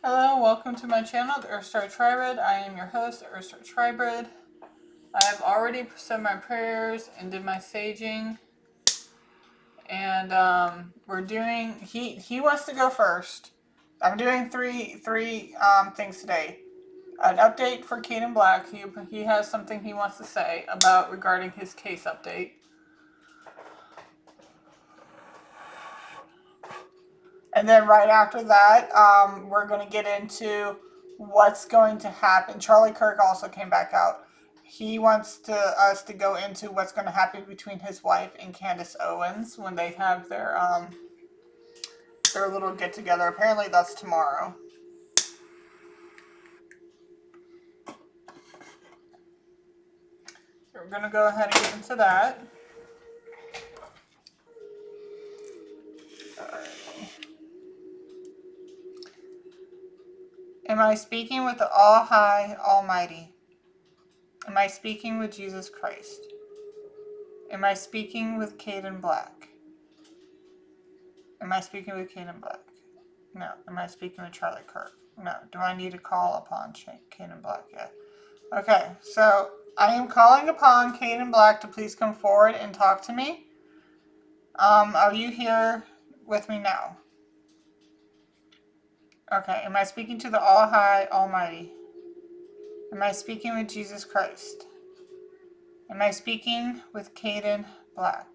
Hello, welcome to my channel, the Earthstar Tribrid. I am your host, the Earthstar Tribrid. I have already said my prayers and did my saging. And we're doing, he wants to go first. I'm doing three things today. An update for Kadin Black. He has something he wants to say about regarding his case update. And then right after that, we're going to get into what's going to happen. Charlie Kirk also came back out. He wants us to go into what's going to happen between his wife and Candace Owens when they have their little get together. Apparently that's tomorrow. So we're going to go ahead and get into that. Am I speaking with the All High Almighty? Am I speaking with Jesus Christ? Am I speaking with Kadin Black? Am I speaking with Kadin Black? No. Am I speaking with Charlie Kirk? No. Do I need to call upon Kadin Black yet? Okay, so I am calling upon Kadin Black to please come forward and talk to me. Are you here with me now? Okay, am I speaking to the All High Almighty? Am I speaking with Jesus Christ? Am I speaking with Kadin Black?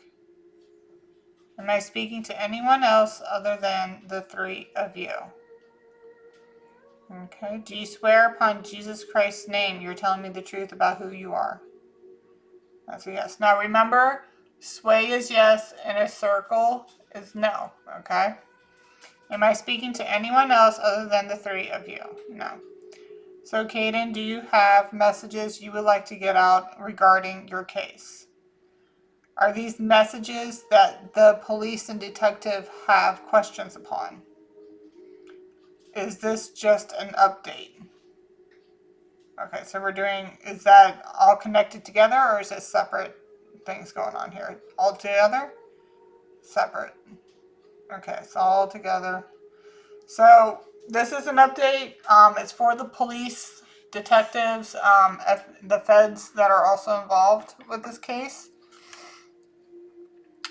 Am I speaking to anyone else other than the three of you? Okay, do you swear upon Jesus Christ's name you're telling me the truth about who you are? That's a yes. Now remember, sway is yes and a circle is no, okay? Am I speaking to anyone else other than the three of you? No. So Kadin, do you have messages you would like to get out regarding your case? Are these messages that the police and detective have questions upon? Is this just an update? Okay, so we're doing, is that all connected together or is it separate things going on here? All together? Separate. Okay, it's all together. So this is an update. It's for the police, detectives, the feds that are also involved with this case.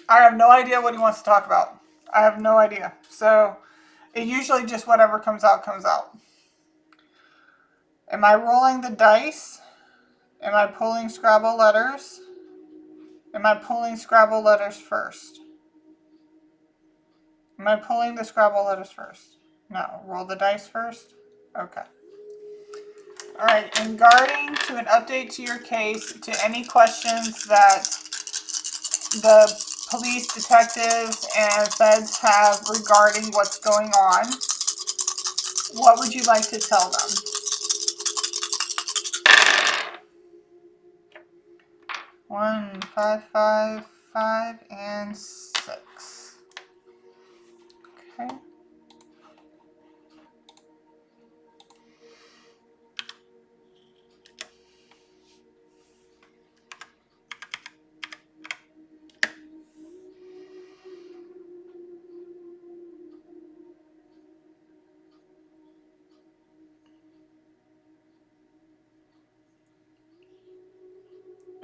I have no idea what he wants to talk about. I have no idea. So it usually just whatever comes out, comes out. Am I rolling the dice? Am I pulling Scrabble letters? Am I pulling Scrabble letters first? Am I pulling the Scrabble letters first? No. Roll the dice first? Okay. Alright, in regarding to an update to your case, to any questions that the police, detectives, and feds have regarding what's going on, what would you like to tell them? 1, 5, 5, 5, and 6. Okay.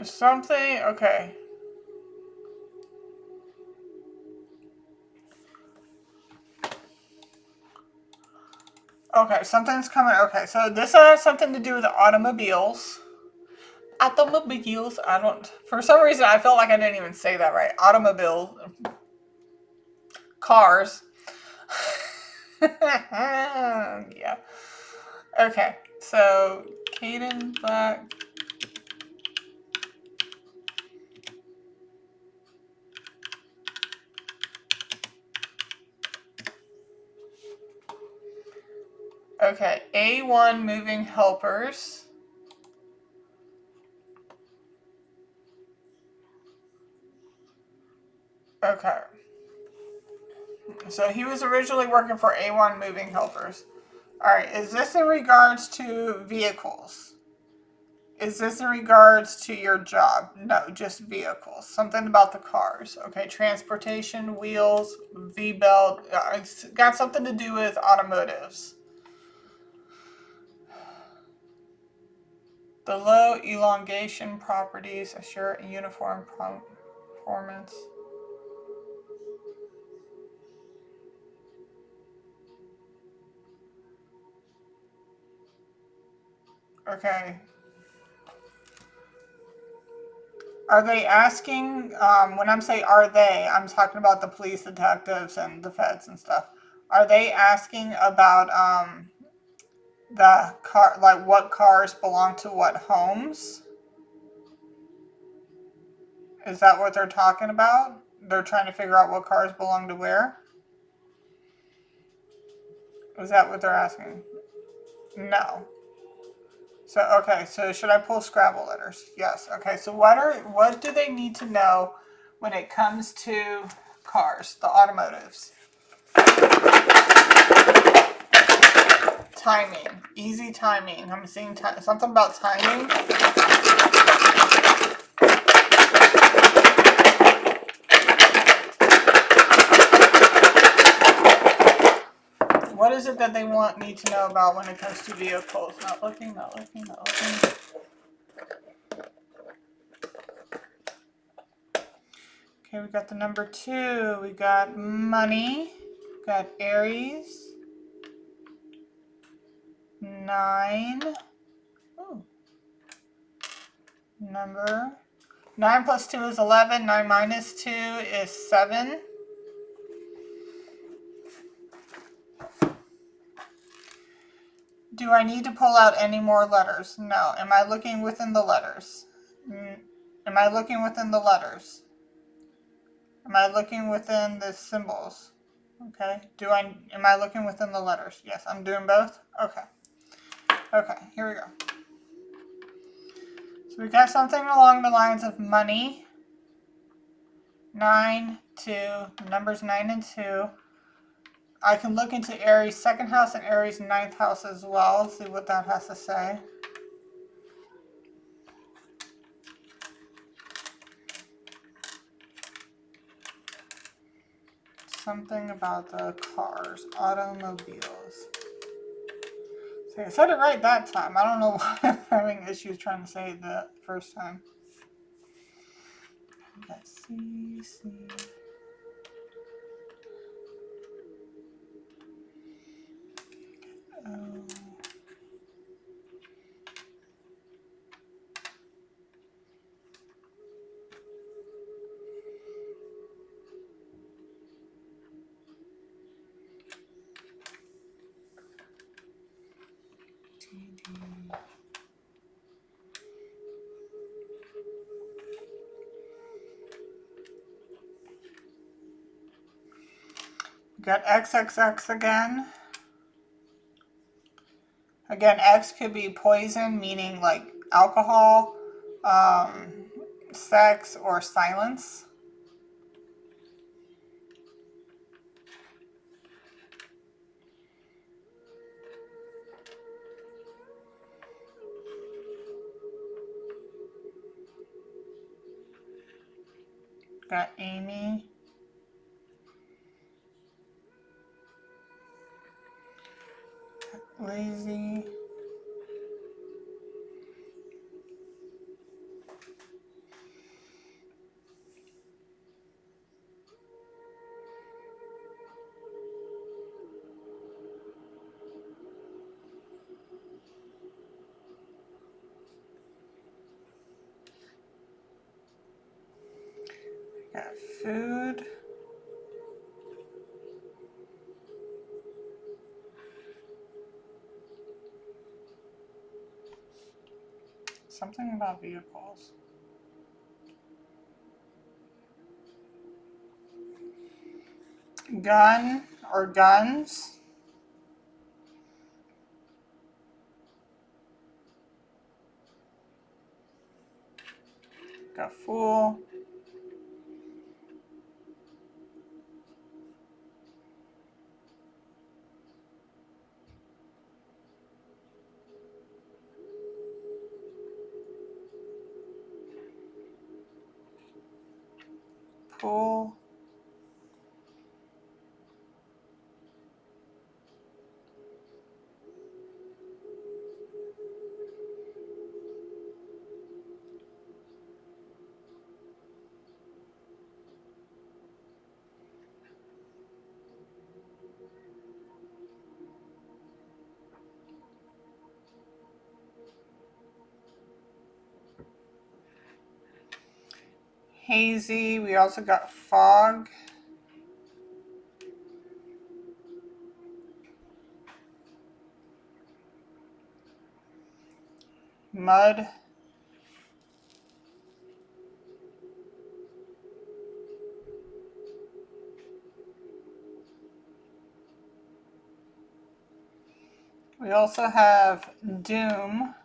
Something, okay. Okay, something's coming. Okay, so this has something to do with automobiles. Automobiles. I don't. For some reason, I felt like I didn't even say that right. Automobile. Cars. Yeah. Okay, so Kadin Black. Okay, A1 moving helpers. Okay. So he was originally working for A1 moving helpers. Alright, is this in regards to vehicles? Is this in regards to your job? No, just vehicles. Something about the cars. Okay, transportation, wheels, V-belt. It's got something to do with automotives. The low elongation properties assure a uniform performance. Okay. Are they asking, when I'm saying are they, I'm talking about the police detectives and the feds and stuff. Are they asking about the car, like what cars belong to what homes? Is that what they're talking about? They're trying to figure out what cars belong to where? Is that what they're asking? No. So, okay, so should I pull Scrabble letters? Yes. Okay, so what do they need to know when it comes to cars, the automotives? Timing. Easy timing. I'm seeing something about timing. What is it that they want me to know about when it comes to vehicles? Not looking, not looking, not looking. Okay, we got the number 2. We got money. We got Aries. 9. Ooh. Number 9 plus 2 is 11. 9 minus 2 is 7. Do I need to pull out any more letters? No. Am I looking within the letters? Am I looking within the letters? Am I looking within the symbols? Okay. Am I looking within the letters? Yes, I'm doing both? Okay. Okay, here we go. So we got something along the lines of money. 9, 2, numbers 9 and 2. I can look into Aries' second house and Aries' ninth house as well, see what that has to say. Something about the cars, automobiles. See, I said it right that time. I don't know why I'm having issues trying to say it the first time. Let's see. Got XXX again. Again, X could be poison, meaning like alcohol, sex, or silence. Got Amy. Lazy. Got food. Something about vehicles. Gun or guns. Got fool. Pool. hazy. We also got fog. Mud. We also have doom.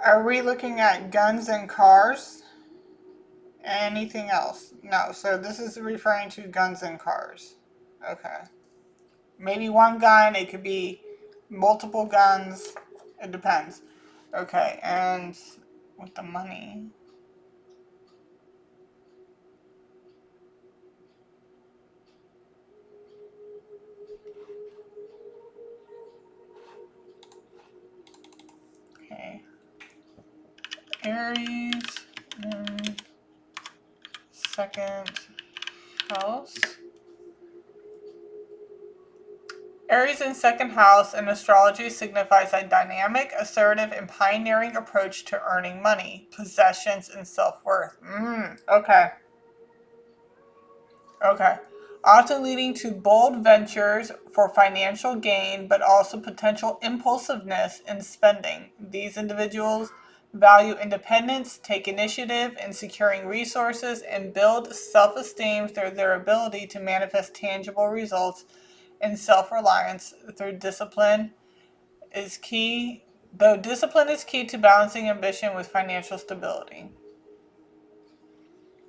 Are we looking at guns and cars? Anything else? No, so this is referring to guns and cars. Okay. Maybe one gun, it could be multiple guns. It depends. Okay, and with the money. Okay. Aries in second house. Aries in second house in astrology signifies a dynamic, assertive, and pioneering approach to earning money, possessions, and self-worth. Okay. Okay. Often leading to bold ventures for financial gain, but also potential impulsiveness in spending. These individuals value independence, take initiative in securing resources, and build self-esteem through their ability to manifest tangible results, and self-reliance through discipline is key. Though discipline is key to balancing ambition with financial stability.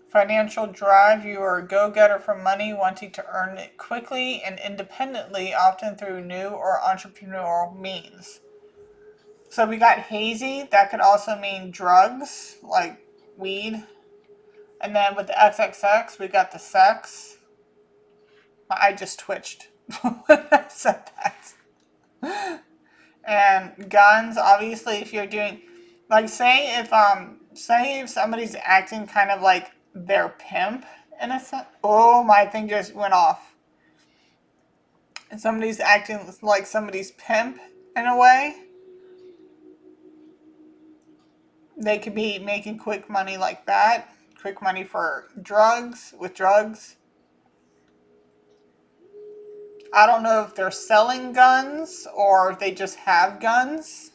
Financial drive, you are a go-getter for money, wanting to earn it quickly and independently, often through new or entrepreneurial means. So we got hazy, that could also mean drugs, like weed. And then with the XXX, we got the sex. My eye just twitched when I said that. And guns, obviously, if you're doing, like, say if somebody's acting kind of like their pimp in a sense. Oh, my thing just went off. And somebody's acting like somebody's pimp in a way. They could be making quick money like that. Quick money for drugs, with drugs. I don't know if they're selling guns or if they just have guns.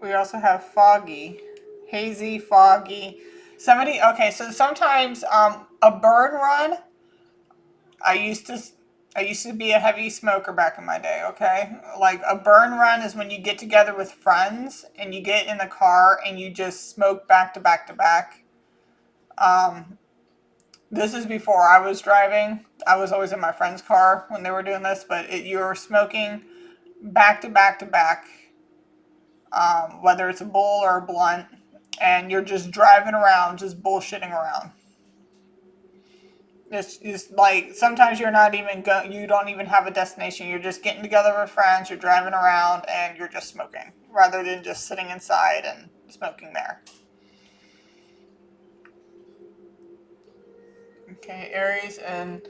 We also have foggy, hazy, foggy. Somebody, okay, so sometimes a burn run. I used to I used to be a heavy smoker back in my day, okay? Like a burn run is when you get together with friends and you get in the car and you just smoke back to back to back. Um, this is before I was driving. I was always in my friend's car when they were doing this, but you were smoking back to back to back, whether it's a bowl or a blunt, and you're just driving around, just bullshitting around. It's like sometimes you're not even you don't even have a destination. You're just getting together with friends. You're driving around and you're just smoking, rather than just sitting inside and smoking there. Okay, Aries in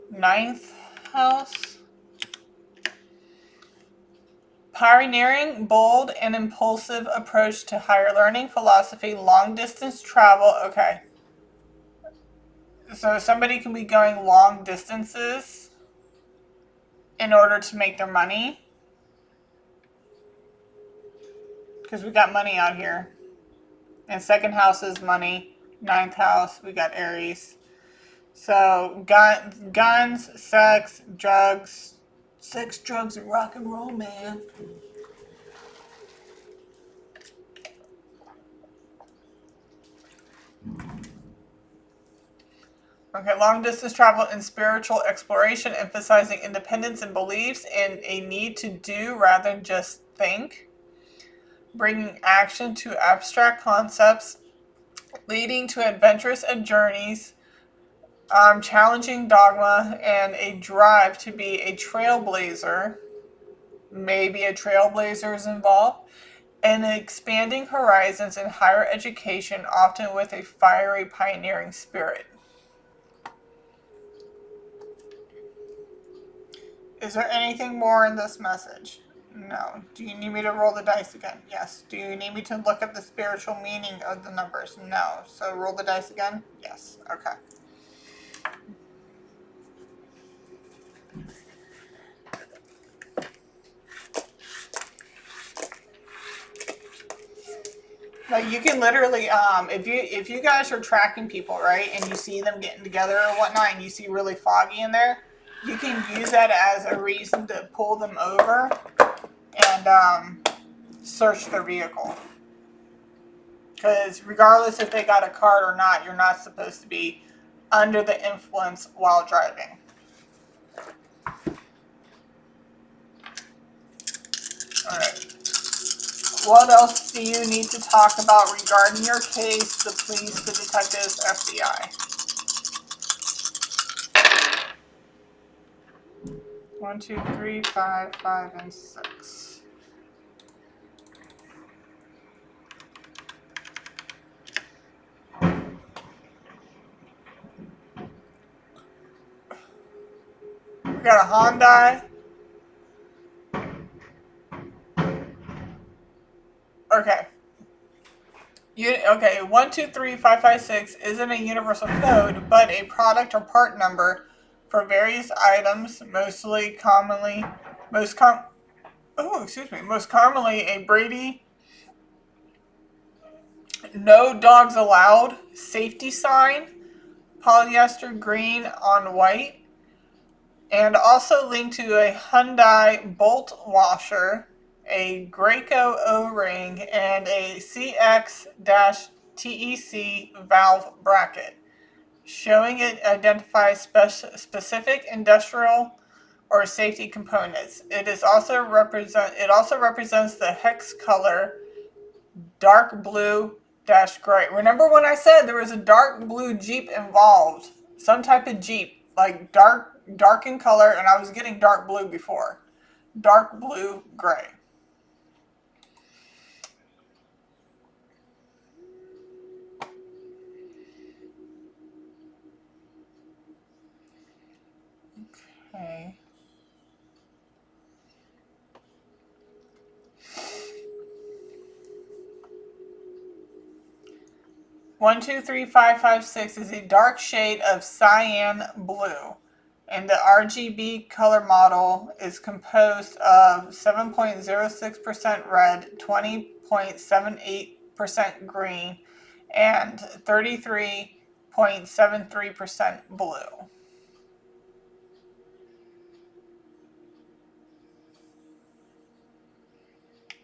ninth house. Pioneering, bold, and impulsive approach to higher learning, philosophy, long distance travel. Okay. So somebody can be going long distances in order to make their money. Because we got money out here. And second house is money. Ninth house, we got Aries. So guns, sex, drugs. Sex, drugs, and rock and roll, man. Okay, long distance travel and spiritual exploration, emphasizing independence and beliefs and a need to do rather than just think. Bringing action to abstract concepts, leading to adventurous journeys, challenging dogma, and a drive to be a trailblazer. maybe a trailblazer is involved, and expanding horizons in higher education, often with a fiery pioneering spirit. Is there anything more in this message? No. Do you need me to roll the dice again? Yes. Do you need me to look up the spiritual meaning of the numbers? No. So roll the dice again? Yes. Okay. Like you can literally, if you guys are tracking people, right, and you see them getting together or whatnot, and you see really foggy in there, you can use that as a reason to pull them over and search their vehicle. Because regardless if they got a card or not, you're not supposed to be under the influence while driving. All right. What else do you need to talk about regarding your case, the police, the detectives, FBI? 1, 2, 3, 5, 5, and 6. We got a Hyundai. Okay. Okay, 1, 2, 3, 5, 5, 6 isn't a universal code, but a product or part number for various items, most commonly a Brady no dogs allowed safety sign, polyester green on white, and also linked to a Hyundai bolt washer, a Graco O-ring, and a CX-TEC valve bracket. Showing it identifies specific industrial or safety components. It also represents the hex color dark blue dash gray. Remember when I said there was a dark blue Jeep involved? Some type of Jeep, like dark in color, and I was getting dark blue before. Dark blue gray. Okay. 1, 2, 3, 5, 5, 6 is a dark shade of cyan blue. And the RGB color model is composed of 7.06% red, 20.78% green, and 33.73% blue.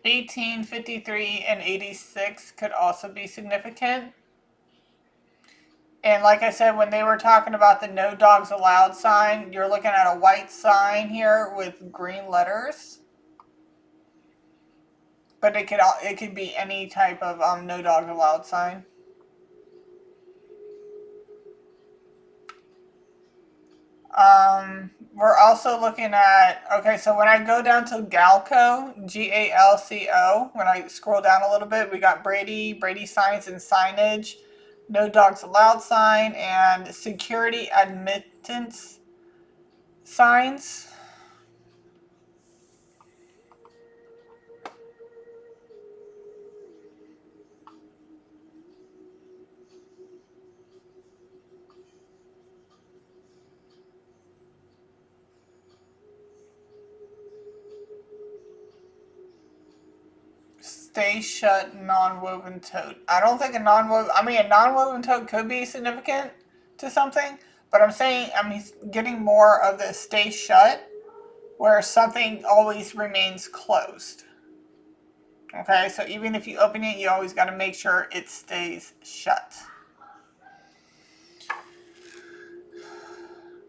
18, 53, and 86 could also be significant. And like I said, when they were talking about the no dogs allowed sign, you're looking at a white sign here with green letters. But it could be any type of no dogs allowed sign. We're also looking at, okay, so when I go down to Galco, GALCO, when I scroll down a little bit, we got Brady signs and signage, no dogs allowed sign, and security admittance signs. Stay shut non-woven tote. I don't think a non-woven tote could be significant to something, but I'm getting more of the stay shut, where something always remains closed. Okay, so even if you open it, you always got to make sure it stays shut.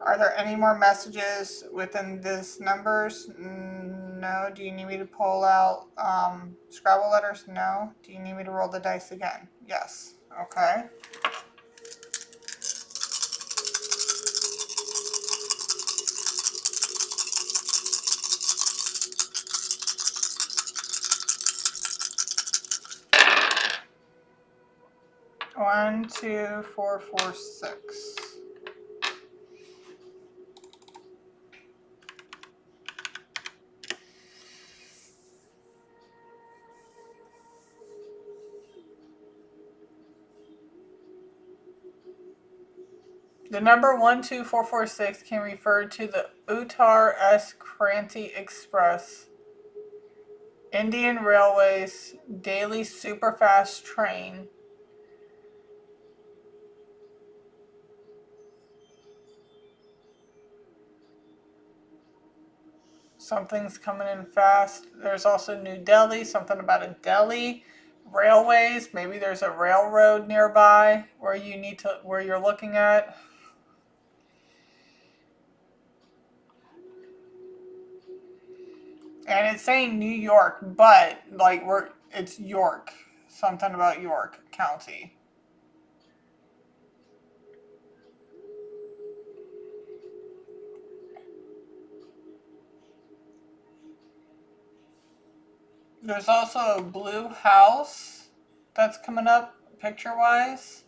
Are there any more messages within this numbers? No. Do you need me to pull out Scrabble letters? No. Do you need me to roll the dice again? Yes. Okay. 12446. The number 12446 can refer to the Uttar S. Kranti Express, Indian Railways daily superfast train. Something's coming in fast. There's also New Delhi, something about a Delhi. Railways, maybe there's a railroad nearby where you're looking at. And it's saying New York, but like it's York. Something about York County. There's also a blue house that's coming up picture wise.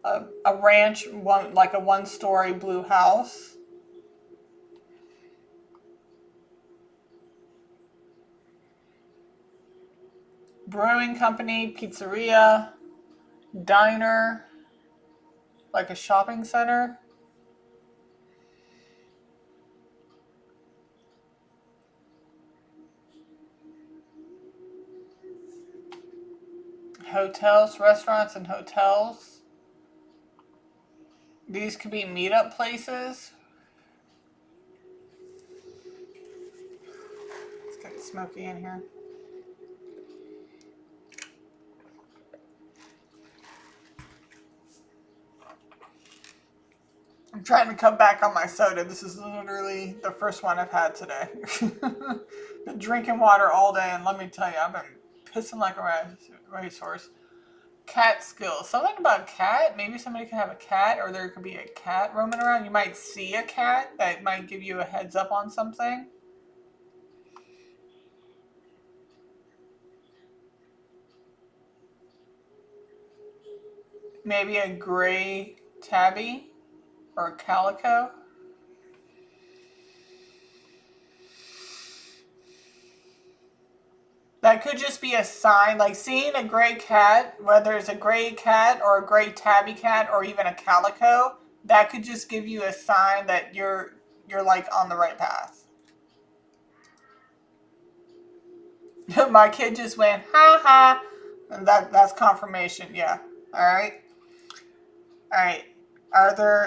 A ranch, like a one-story blue house. Brewing company, pizzeria, diner, like a shopping center. Hotels, restaurants, and hotels. These could be meetup places. It's getting smoky in here. I'm trying to cut back on my soda. This is literally the first one I've had today. Been drinking water all day, and let me tell you, I've been pissing like a racehorse. Cat skills. Something about cat. Maybe somebody can have a cat, or there could be a cat roaming around. You might see a cat that might give you a heads up on something. Maybe a gray tabby or a calico. That could just be a sign, like seeing a gray cat, whether it's a gray cat or a gray tabby cat or even a calico, that could just give you a sign that you're like on the right path. My kid just went ha ha, and that's confirmation. Yeah. All right. All right.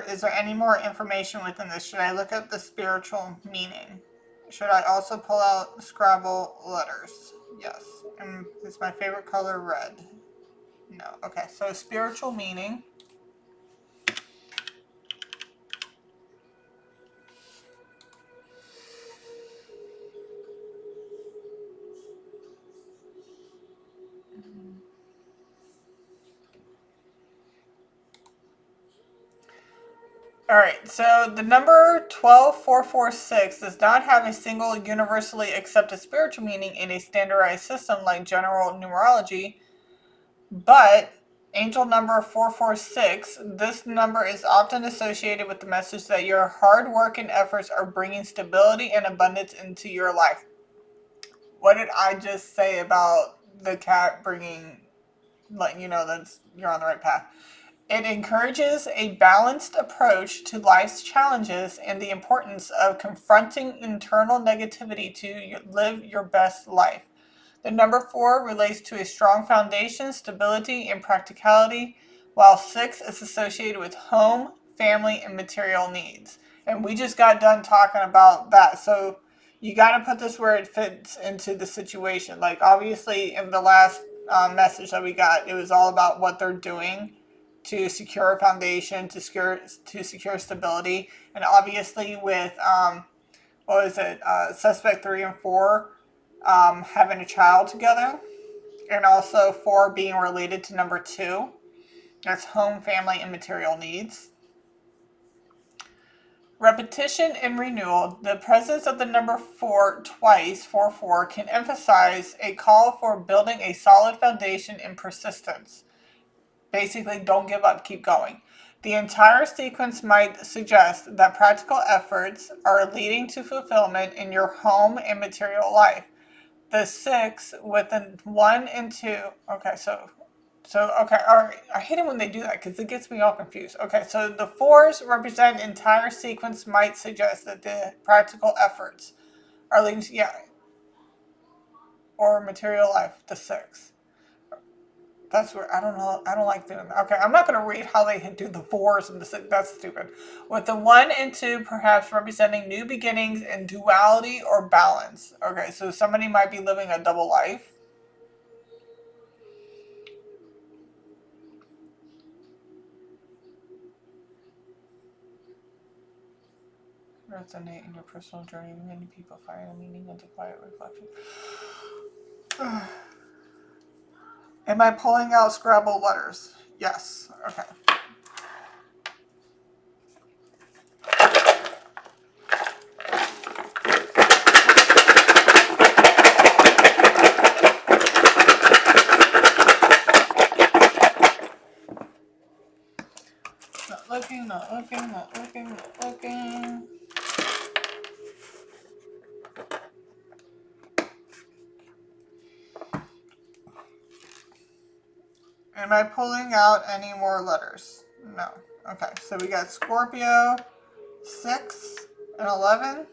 Is there any more information within this? Should I look up the spiritual meaning? Should I also pull out Scrabble letters? Yes. And is my favorite color red? No. Okay, so spiritual meaning. All right, so the number 12446 does not have a single universally accepted spiritual meaning in a standardized system like general numerology, but angel number 446, this number is often associated with the message that your hard work and efforts are bringing stability and abundance into your life. What did I just say about the cat bringing, letting you know that you're on the right path? It encourages a balanced approach to life's challenges and the importance of confronting internal negativity to live your best life. The number 4 relates to a strong foundation, stability, and practicality, while 6 is associated with home, family, and material needs. And we just got done talking about that. So you got to put this where it fits into the situation. Like, obviously, in the last message that we got, it was all about what they're doing to secure a foundation, to secure stability, and obviously with what was it, suspect 3 and 4 having a child together, and also 4 being related to number 2. That's home, family, and material needs. Repetition and renewal. The presence of the number 4 twice, 4-4, can emphasize a call for building a solid foundation and persistence. Basically, don't give up, keep going. The entire sequence might suggest that practical efforts are leading to fulfillment in your home and material life. The 6 with the 1 and 2. Okay, okay, all right. I hate it when they do that because it gets me all confused. Okay, so the 4s represent entire sequence might suggest that the practical efforts are leading to, yeah, or material life, the 6. That's where I don't know. I don't like doing that. Okay, I'm not going to read how they do the 4s and the 6. That's stupid. With the 1 and 2 perhaps representing new beginnings and duality or balance. Okay, so somebody might be living a double life. Resonate in your personal journey. Many people find a meaning into quiet reflection. Am I pulling out Scrabble letters? Yes. Okay. Not looking, not looking, not looking, not looking. Am I pulling out any more letters? No. Okay, so we got Scorpio, 6 and 11.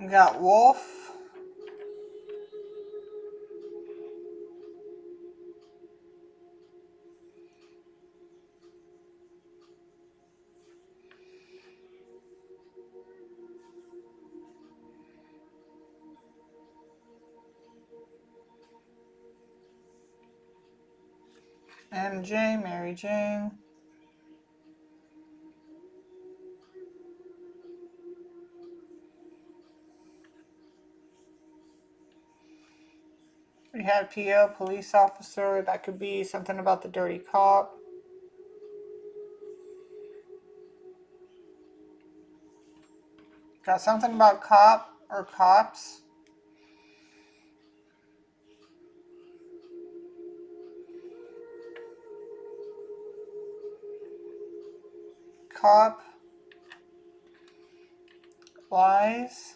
We got Wolf, MJ, Mary Jane. We had PO, police officer. That could be something about the dirty cop. Got something about cop or cops. Cop. Lies.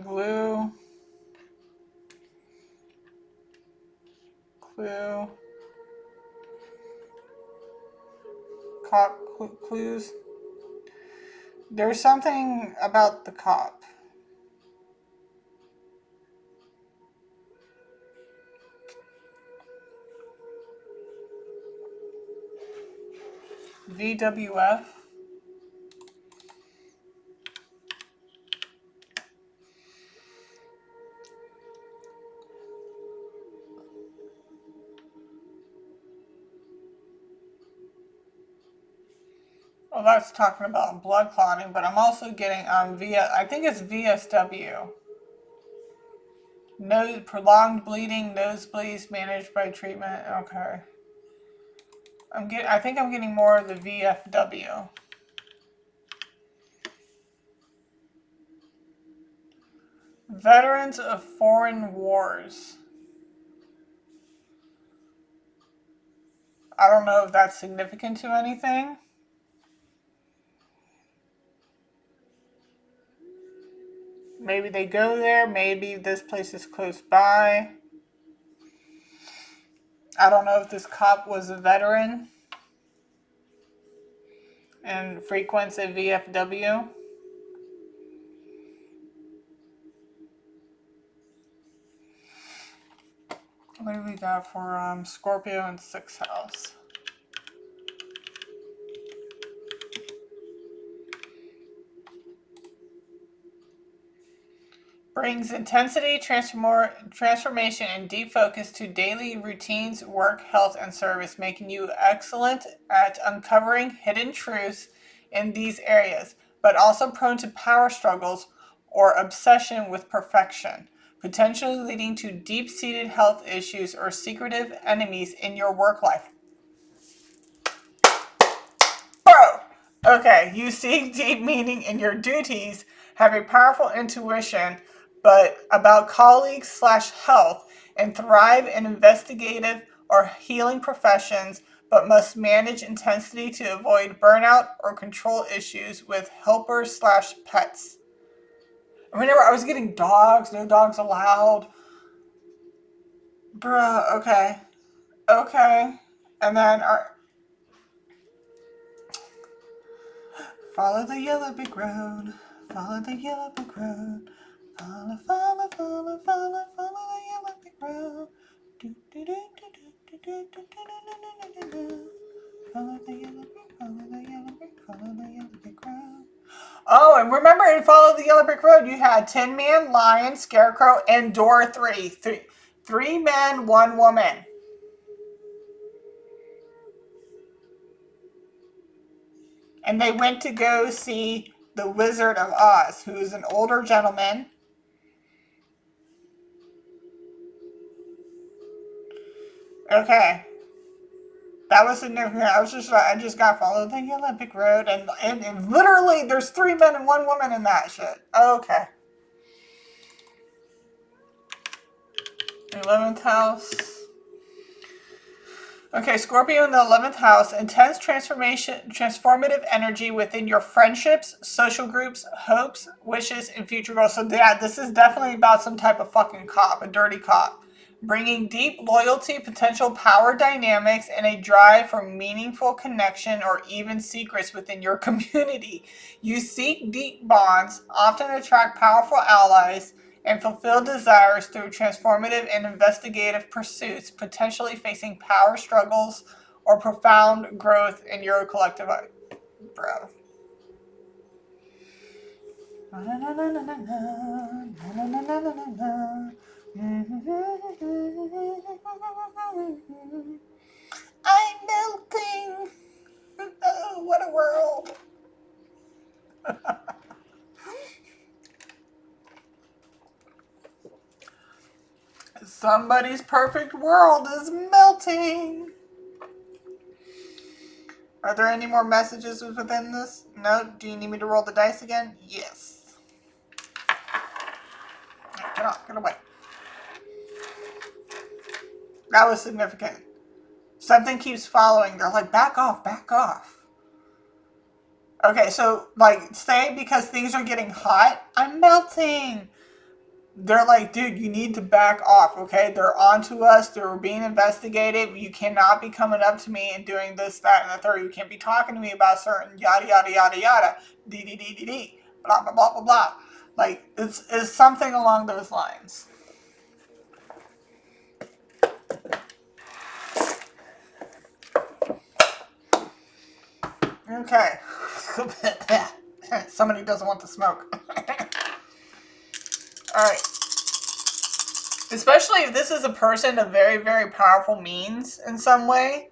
Glue. Clue. Cop clues. There's something about the cop. VWF. Well, that's talking about blood clotting, but I'm also getting I think it's VSW. Nose prolonged bleeding, nosebleeds managed by treatment. Okay. I think I'm getting more of the VFW. Veterans of foreign wars. I don't know if that's significant to anything. Maybe they go there. Maybe this place is close by. I don't know if this cop was a veteran and frequents a VFW. What do we got for Scorpio and 6th house? Brings intensity, transformation, and deep focus to daily routines, work, health, and service, making you excellent at uncovering hidden truths in these areas, but also prone to power struggles or obsession with perfection, potentially leading to deep-seated health issues or secretive enemies in your work life. Bro! Okay, you seek deep meaning in your duties, have a powerful intuition, but about colleagues slash health, and thrive in investigative or healing professions, but must manage intensity to avoid burnout or control issues with helpers slash pets. Whenever I was getting dogs, no dogs allowed. Bruh, okay. Okay. And then follow the yellow brick road. Follow the yellow brick road. Follow, follow, follow, follow, follow the yellow brick road. Do, do, do, do, do, do, do, do, do, do, do. Follow the yellow brick, follow the yellow brick, follow the yellow brick road. Oh, and remember in Follow the Yellow Brick Road, you had Tin Man, Lion, Scarecrow, and Door 3. Three men, one woman. And they went to go see the Wizard of Oz, who is an older gentleman. Okay. That was significant. I just got Follow the Yellow Brick Road, and literally there's 3 men and 1 woman in that shit. Okay. 11th house. Okay, Scorpio in the 11th house. Intense transformative energy within your friendships, social groups, hopes, wishes, and future goals. So yeah, this is definitely about some type of fucking cop, a dirty cop. Bringing deep loyalty, potential power dynamics, and a drive for meaningful connection or even secrets within your community. You seek deep bonds, often attract powerful allies, and fulfill desires through transformative and investigative pursuits, potentially facing power struggles or profound growth in your collective life. Bro. I'm melting. Oh, what a world. Somebody's perfect world is melting. Are there any more messages within this? No? Do you need me to roll the dice again? Yes. Get off. Get away. That was significant. Something keeps following. They're like, back off, back off. Okay, so, like, say because things are getting hot, I'm melting. they're like, dude, you need to back off, okay? They're onto us. They're being investigated. You cannot be coming up to me and doing this, that, and the third. You can't be talking to me about certain yada, yada, yada, yada, d, d, d, d, d, blah, blah, blah, blah, blah. Like, it's something along those lines. Okay. Somebody doesn't want to smoke. All right. Especially if this is a person of very, very powerful means in some way,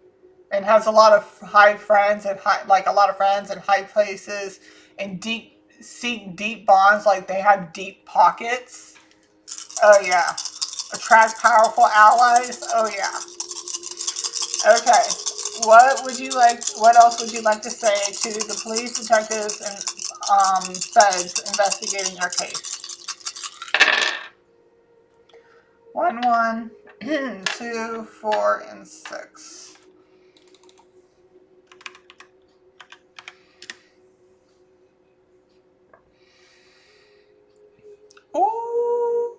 and has a lot of high friends and like a lot of friends in high places, and seek deep bonds, like they have deep pockets. Oh yeah. Attract powerful allies. Oh yeah. Okay. What else would you like to say to the police, detectives, and feds investigating your case? 1, 2, 4, and 6. Ooh.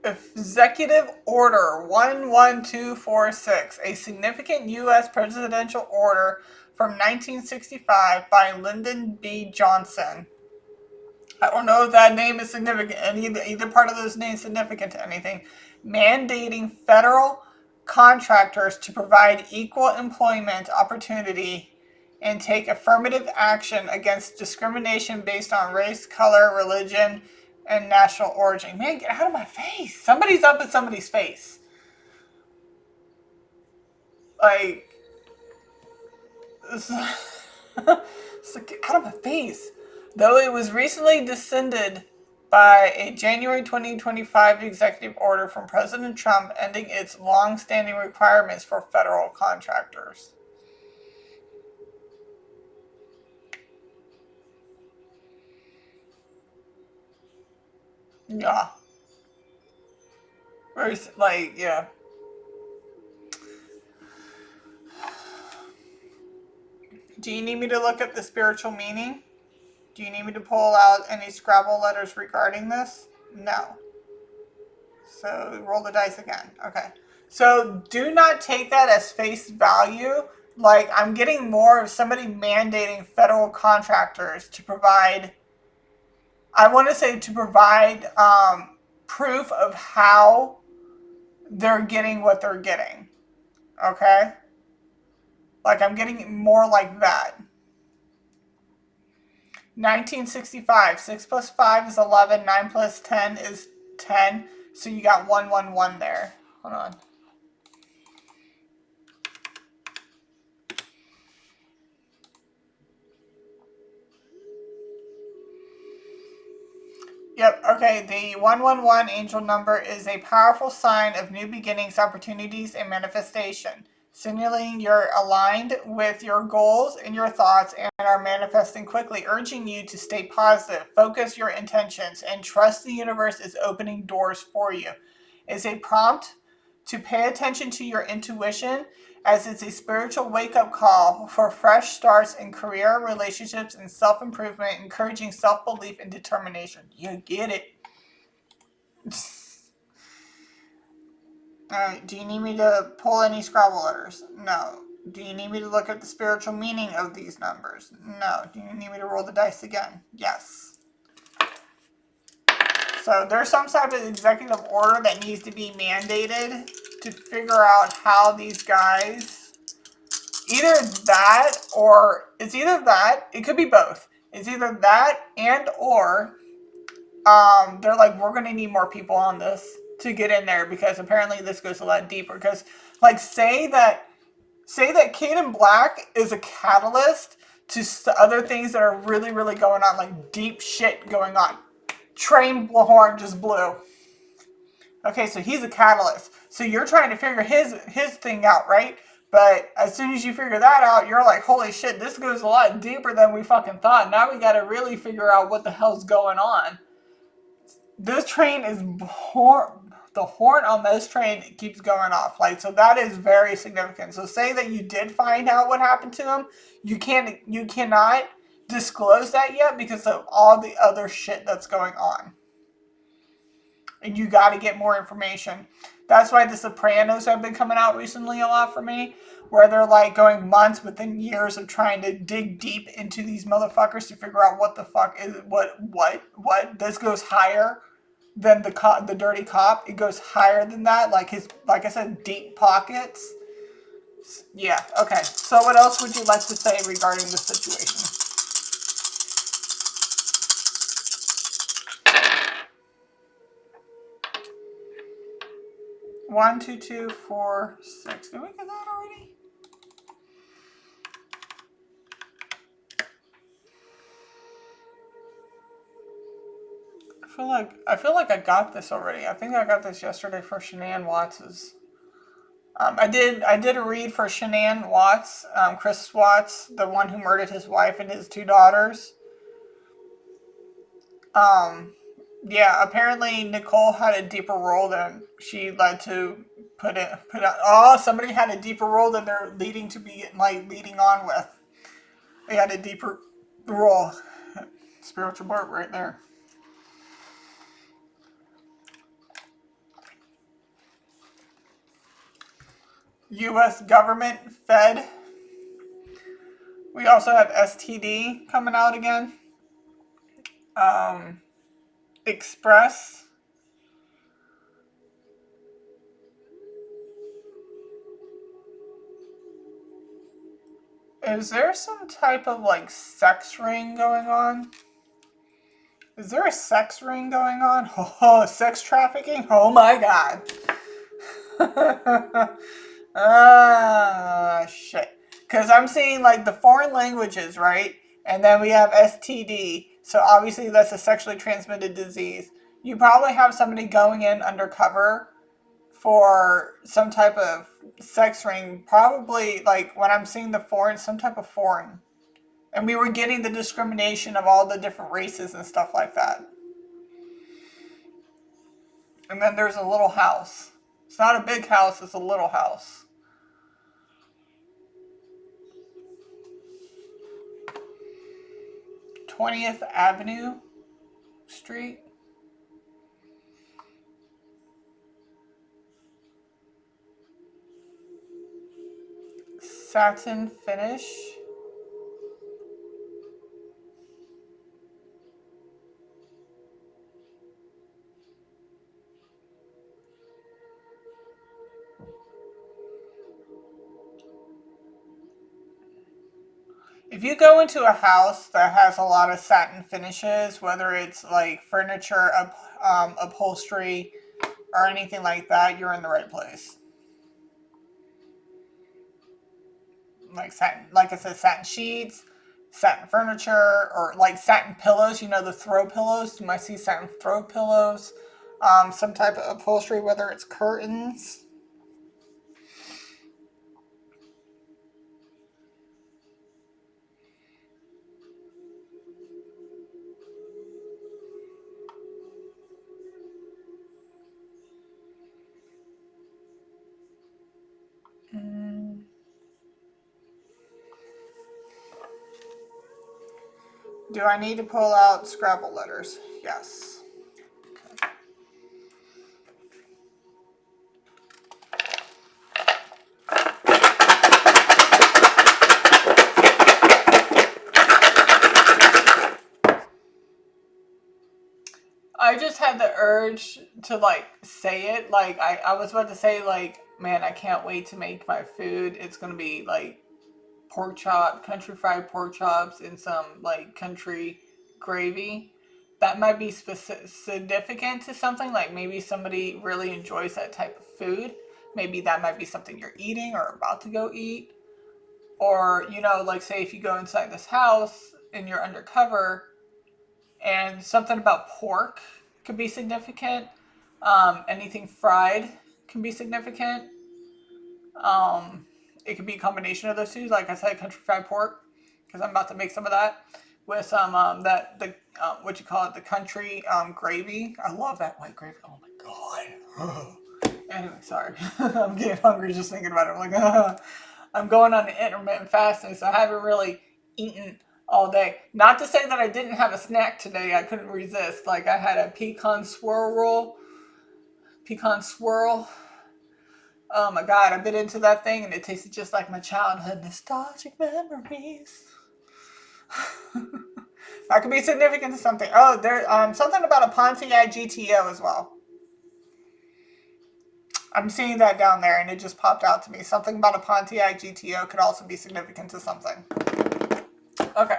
Executive Order 11246, a significant U.S. presidential order from 1965 by Lyndon B. Johnson. I don't know if that name is significant, either part of those names significant to anything. Mandating federal contractors to provide equal employment opportunity and take affirmative action against discrimination based on race, color, religion, and national origin. Man, get out of my face. Somebody's up in somebody's face. Like, it's like, get out of my face. Though it was recently rescinded by a January 2025 executive order from President Trump ending its long-standing requirements for federal contractors. Yeah. Like, yeah. Do you need me to look up the spiritual meaning? Do you need me to pull out any Scrabble letters regarding this? No. So roll the dice again. Okay. So do not take that as face value. Like, I'm getting more of somebody mandating federal contractors to provide, I want to say to provide proof of how they're getting what they're getting. Okay? Like, I'm getting more like that. 1965. 6 plus 5 is 11. 9 plus 10 is 10. So you got 111 there. Hold on. Yep, okay. The 111 angel number is a powerful sign of new beginnings, opportunities, and manifestation, signaling you're aligned with your goals and your thoughts and are manifesting quickly, urging you to stay positive, focus your intentions, and trust the universe is opening doors for you. It's a prompt to pay attention to your intuition, as it's a spiritual wake-up call for fresh starts in career, relationships, and self-improvement, encouraging self-belief and determination. You get it. Alright, do you need me to pull any Scrabble letters? No. Do you need me to look at the spiritual meaning of these numbers? No. Do you need me to roll the dice again? Yes. So there's some type of executive order that needs to be mandated to figure out how these guys, either that or it's either that, it could be both. It's either that and or they're like, we're gonna need more people on this to get in there, because apparently this goes a lot deeper. Because like say that Kadin Black is a catalyst to other things that are really, really going on, like deep shit going on. Train horn just blew. Okay, so he's a catalyst. So you're trying to figure his thing out, right? But as soon as you figure that out, you're like, holy shit, this goes a lot deeper than we fucking thought. Now we gotta really figure out what the hell's going on. This train is the horn on this train keeps going off. Like, so that is very significant. So say that you did find out what happened to him, you cannot disclose that yet because of all the other shit that's going on. And you got to get more information. That's why The Sopranos have been coming out recently a lot for me, where they're like going months within years of trying to dig deep into these motherfuckers to figure out what the fuck is what. This goes higher than the dirty cop. It goes higher than that. Like I said, deep pockets. Yeah. Okay. So what else would you like to say regarding the situation? 1, 2, 2, 4, 6. Did we get that already? I feel like I got this already. I think I got this yesterday for Shanann Watts's. I did a read for Shanann Watts, Chris Watts, the one who murdered his wife and his 2 daughters. Yeah, apparently Nicole had a deeper role than she led to put it. Oh, somebody had a deeper role than they're leading on with. They had a deeper role. Spiritual Bart right there. U.S. government, Fed. We also have STD coming out again. Express. Is there some type of like sex ring going on? Is there a sex ring going on? Oh, sex trafficking? Oh my god. Shit. Because I'm seeing like the foreign languages, right? And then we have STD. So obviously that's a sexually transmitted disease. You probably have somebody going in undercover for some type of sex ring. Probably like when I'm seeing the foreign, some type of foreign. And we were getting the discrimination of all the different races and stuff like that. And then there's a little house. It's not a big house, it's a little house. 20th Avenue Street. Satin finish. If you go into a house that has a lot of satin finishes, whether it's like furniture, upholstery, or anything like that, you're in the right place. Like satin, like I said, satin sheets, satin furniture, or like satin pillows. You know the throw pillows. You might see satin throw pillows. Some type of upholstery, whether it's curtains. Mm. Do I need to pull out Scrabble letters? Yes. Okay. I just had the urge to like say it. Like I was about to say like, man, I can't wait to make my food. It's gonna be like country fried pork chops and some like country gravy. That might be significant to something. Like maybe somebody really enjoys that type of food. Maybe that might be something you're eating or about to go eat. Or, like say if you go inside this house and you're undercover and something about pork could be significant. Anything fried can be significant. Um, it could be a combination of those two. Like I said, country fried pork, because I'm about to make some of that with some what you call it, the country gravy. I love that white gravy. Oh my god. Anyway, sorry, I'm getting hungry just thinking about it. I'm like, I'm going on the intermittent fasting, so I haven't really eaten all day. Not to say that I didn't have a snack today. I couldn't resist. Like I had a pecan swirl roll pecan swirl. Oh my god, I bit into that thing and it tasted just like my childhood. Nostalgic memories. That could be significant to something. Oh, there's something about a Pontiac GTO as well. I'm seeing that down there and it just popped out to me. Something about a Pontiac GTO could also be significant to something. Okay.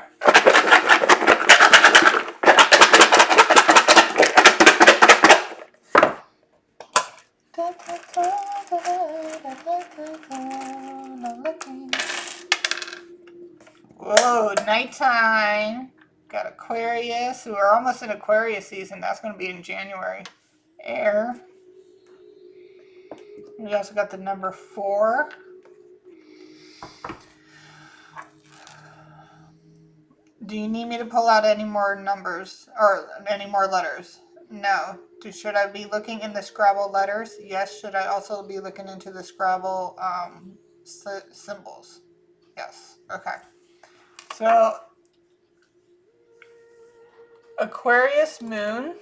Whoa, nighttime. Got Aquarius. We're almost in Aquarius season. That's going to be in January. Air. We also got the number 4. Do you need me to pull out any more numbers or any more letters? No. Should I be looking in the Scrabble letters? Yes. Should I also be looking into the Scrabble symbols? Yes. Okay. So, Aquarius moon.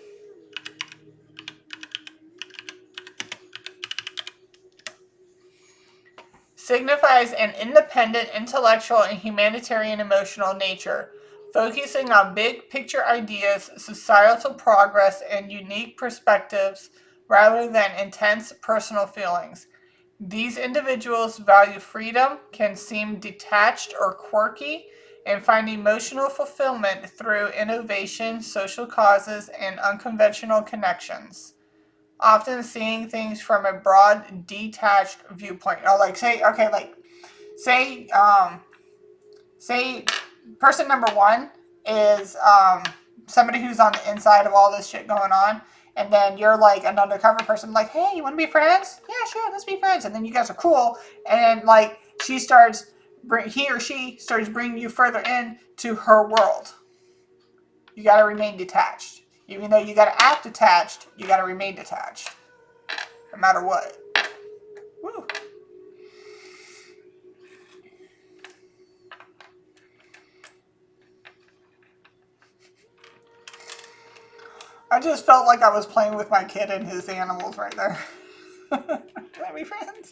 Signifies an independent, intellectual, and humanitarian emotional nature, focusing on big picture ideas, societal progress, and unique perspectives rather than intense personal feelings. These individuals value freedom, can seem detached or quirky, and find emotional fulfillment through innovation, social causes, and unconventional connections. Often seeing things from a broad, detached viewpoint. Oh, like say, okay, like say, say, person number 1 is somebody who's on the inside of all this shit going on, and then you're like an undercover person, like, hey, you want to be friends? Yeah, sure, let's be friends. And then you guys are cool, and then like he or she starts bringing you further in to her world. You got to remain detached. Even though you got to act attached, you got to remain detached. No matter what. Woo. I just felt like I was playing with my kid and his animals right there. Can I be friends?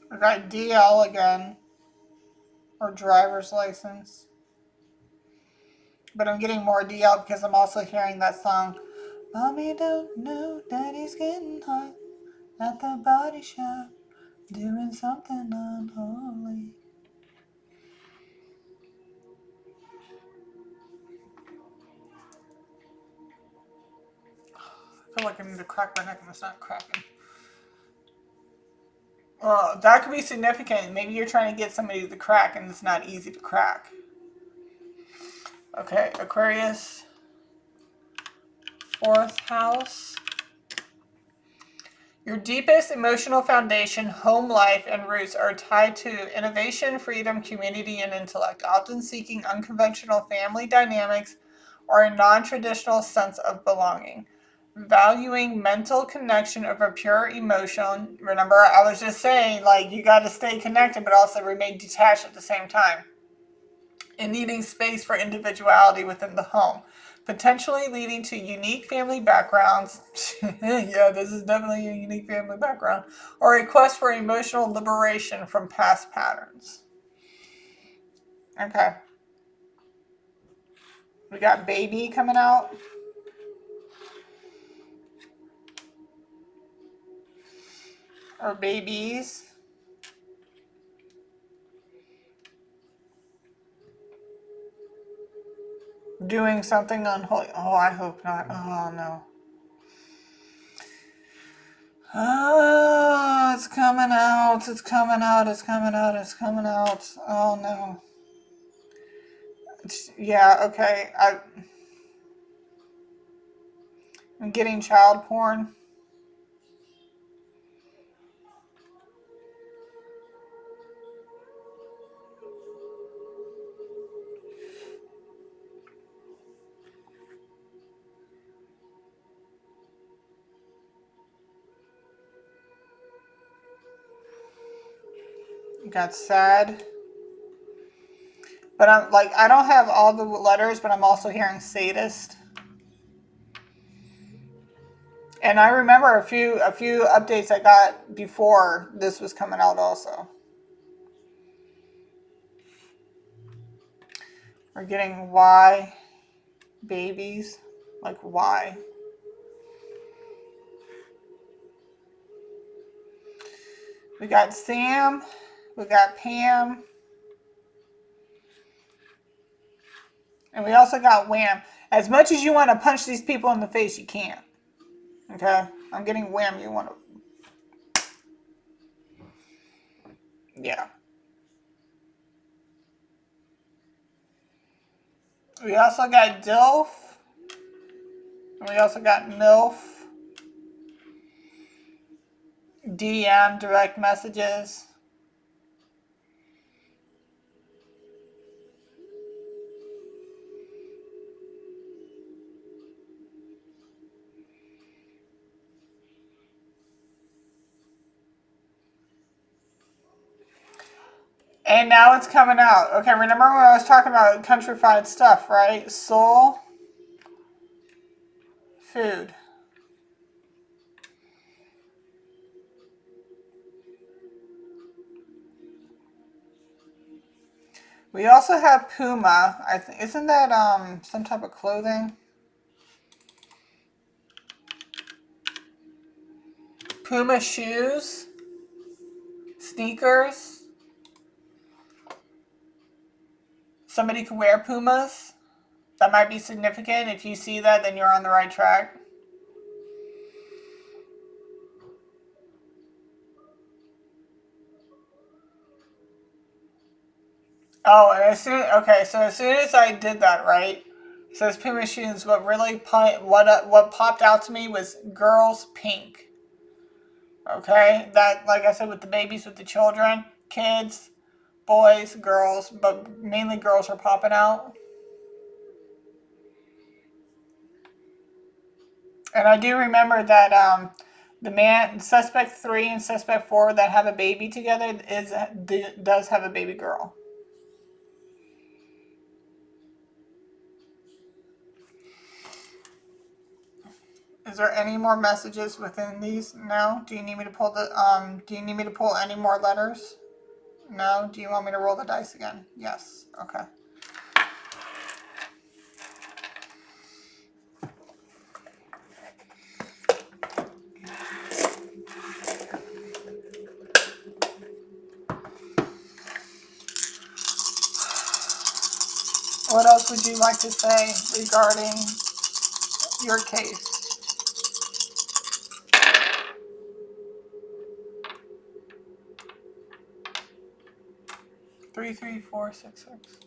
I got DL again, or driver's license. But I'm getting more DL because I'm also hearing that song. Mommy don't know daddy's getting hot at the body shop, doing something unholy. I feel like I need to crack my neck and it's not cracking. Well, that could be significant. Maybe you're trying to get somebody to crack and it's not easy to crack. Okay, Aquarius, 4th house. Your deepest emotional foundation, home life, and roots are tied to innovation, freedom, community, and intellect, often seeking unconventional family dynamics or a non-traditional sense of belonging. Valuing mental connection over pure emotion. Remember, I was just saying, like, you got to stay connected, but also remain detached at the same time. And needing space for individuality within the home, potentially leading to unique family backgrounds. Yeah, this is definitely a unique family background. Or a quest for emotional liberation from past patterns. Okay. We got baby coming out. Or babies. Doing something unholy. Oh, I hope not. Oh, no. Oh, it's coming out. It's coming out. It's coming out. It's coming out. Oh, no. Yeah, okay. I'm getting child porn. Got sad. But I'm like, I don't have all the letters, but I'm also hearing sadist. And I remember a few updates I got before this was coming out also. We're getting Y babies. Like Y. We got Sam. We got Pam. And we also got Wham. As much as you want to punch these people in the face, you can't. Okay? I'm getting Wham. You want to. Yeah. We also got DILF. And we also got MILF. DM, direct messages. And now it's coming out. Okay, remember when I was talking about countrified stuff, right? Soul food. We also have Puma. I think isn't that some type of clothing? Puma shoes, sneakers. Somebody could wear Pumas. That might be significant. If you see that, then you're on the right track. Oh, and so as soon as I did that, right? It says Puma shoes. What popped out to me was girls pink. Okay, that like I said with the babies, with the children, kids, boys, girls, but mainly girls are popping out. And I do remember that the man, suspect 3 and suspect 4 that have a baby together does have a baby girl. Is there any more messages within these? No. Do you need me to pull Do you need me to pull any more letters? No. Do you want me to roll the dice again? Yes. Okay. What else would you like to say regarding your case? 33466.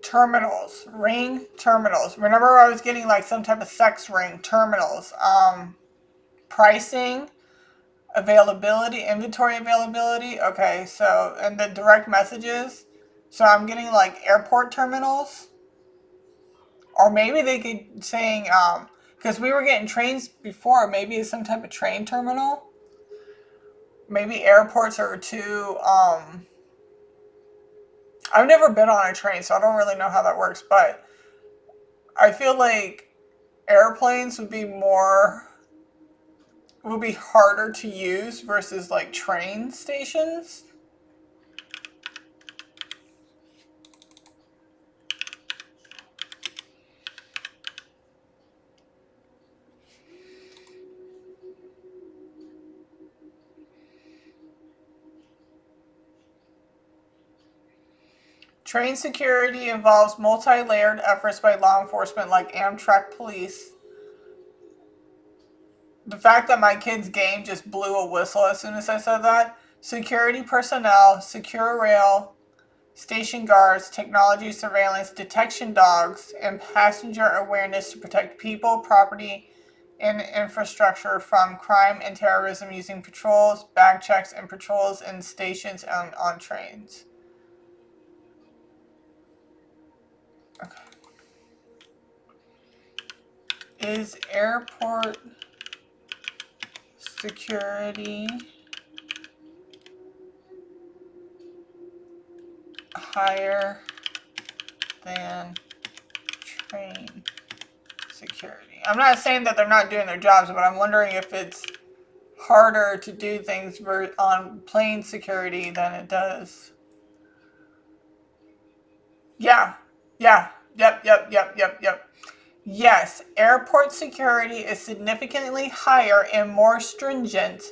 Terminals, ring terminals. Remember, I was getting like some type of sex ring terminals. Pricing, availability, inventory availability. Okay, so and the direct messages. So I'm getting like airport terminals, or maybe they could saying because we were getting trains before. Maybe it's some type of train terminal. Maybe airports are too. I've never been on a train, so I don't really know how that works. But I feel like airplanes would be harder to use versus like train stations. Train security involves multi-layered efforts by law enforcement like Amtrak police. The fact that my kid's game just blew a whistle as soon as I said that. Security personnel, secure rail, station guards, technology surveillance, detection dogs, and passenger awareness to protect people, property, and infrastructure from crime and terrorism using patrols, bag checks, and patrols in stations and on trains. Okay. Is airport security higher than train security? I'm not saying that they're not doing their jobs, but I'm wondering if it's harder to do things on plane security than it does. Yeah. Yep. Yes, airport security is significantly higher and more stringent,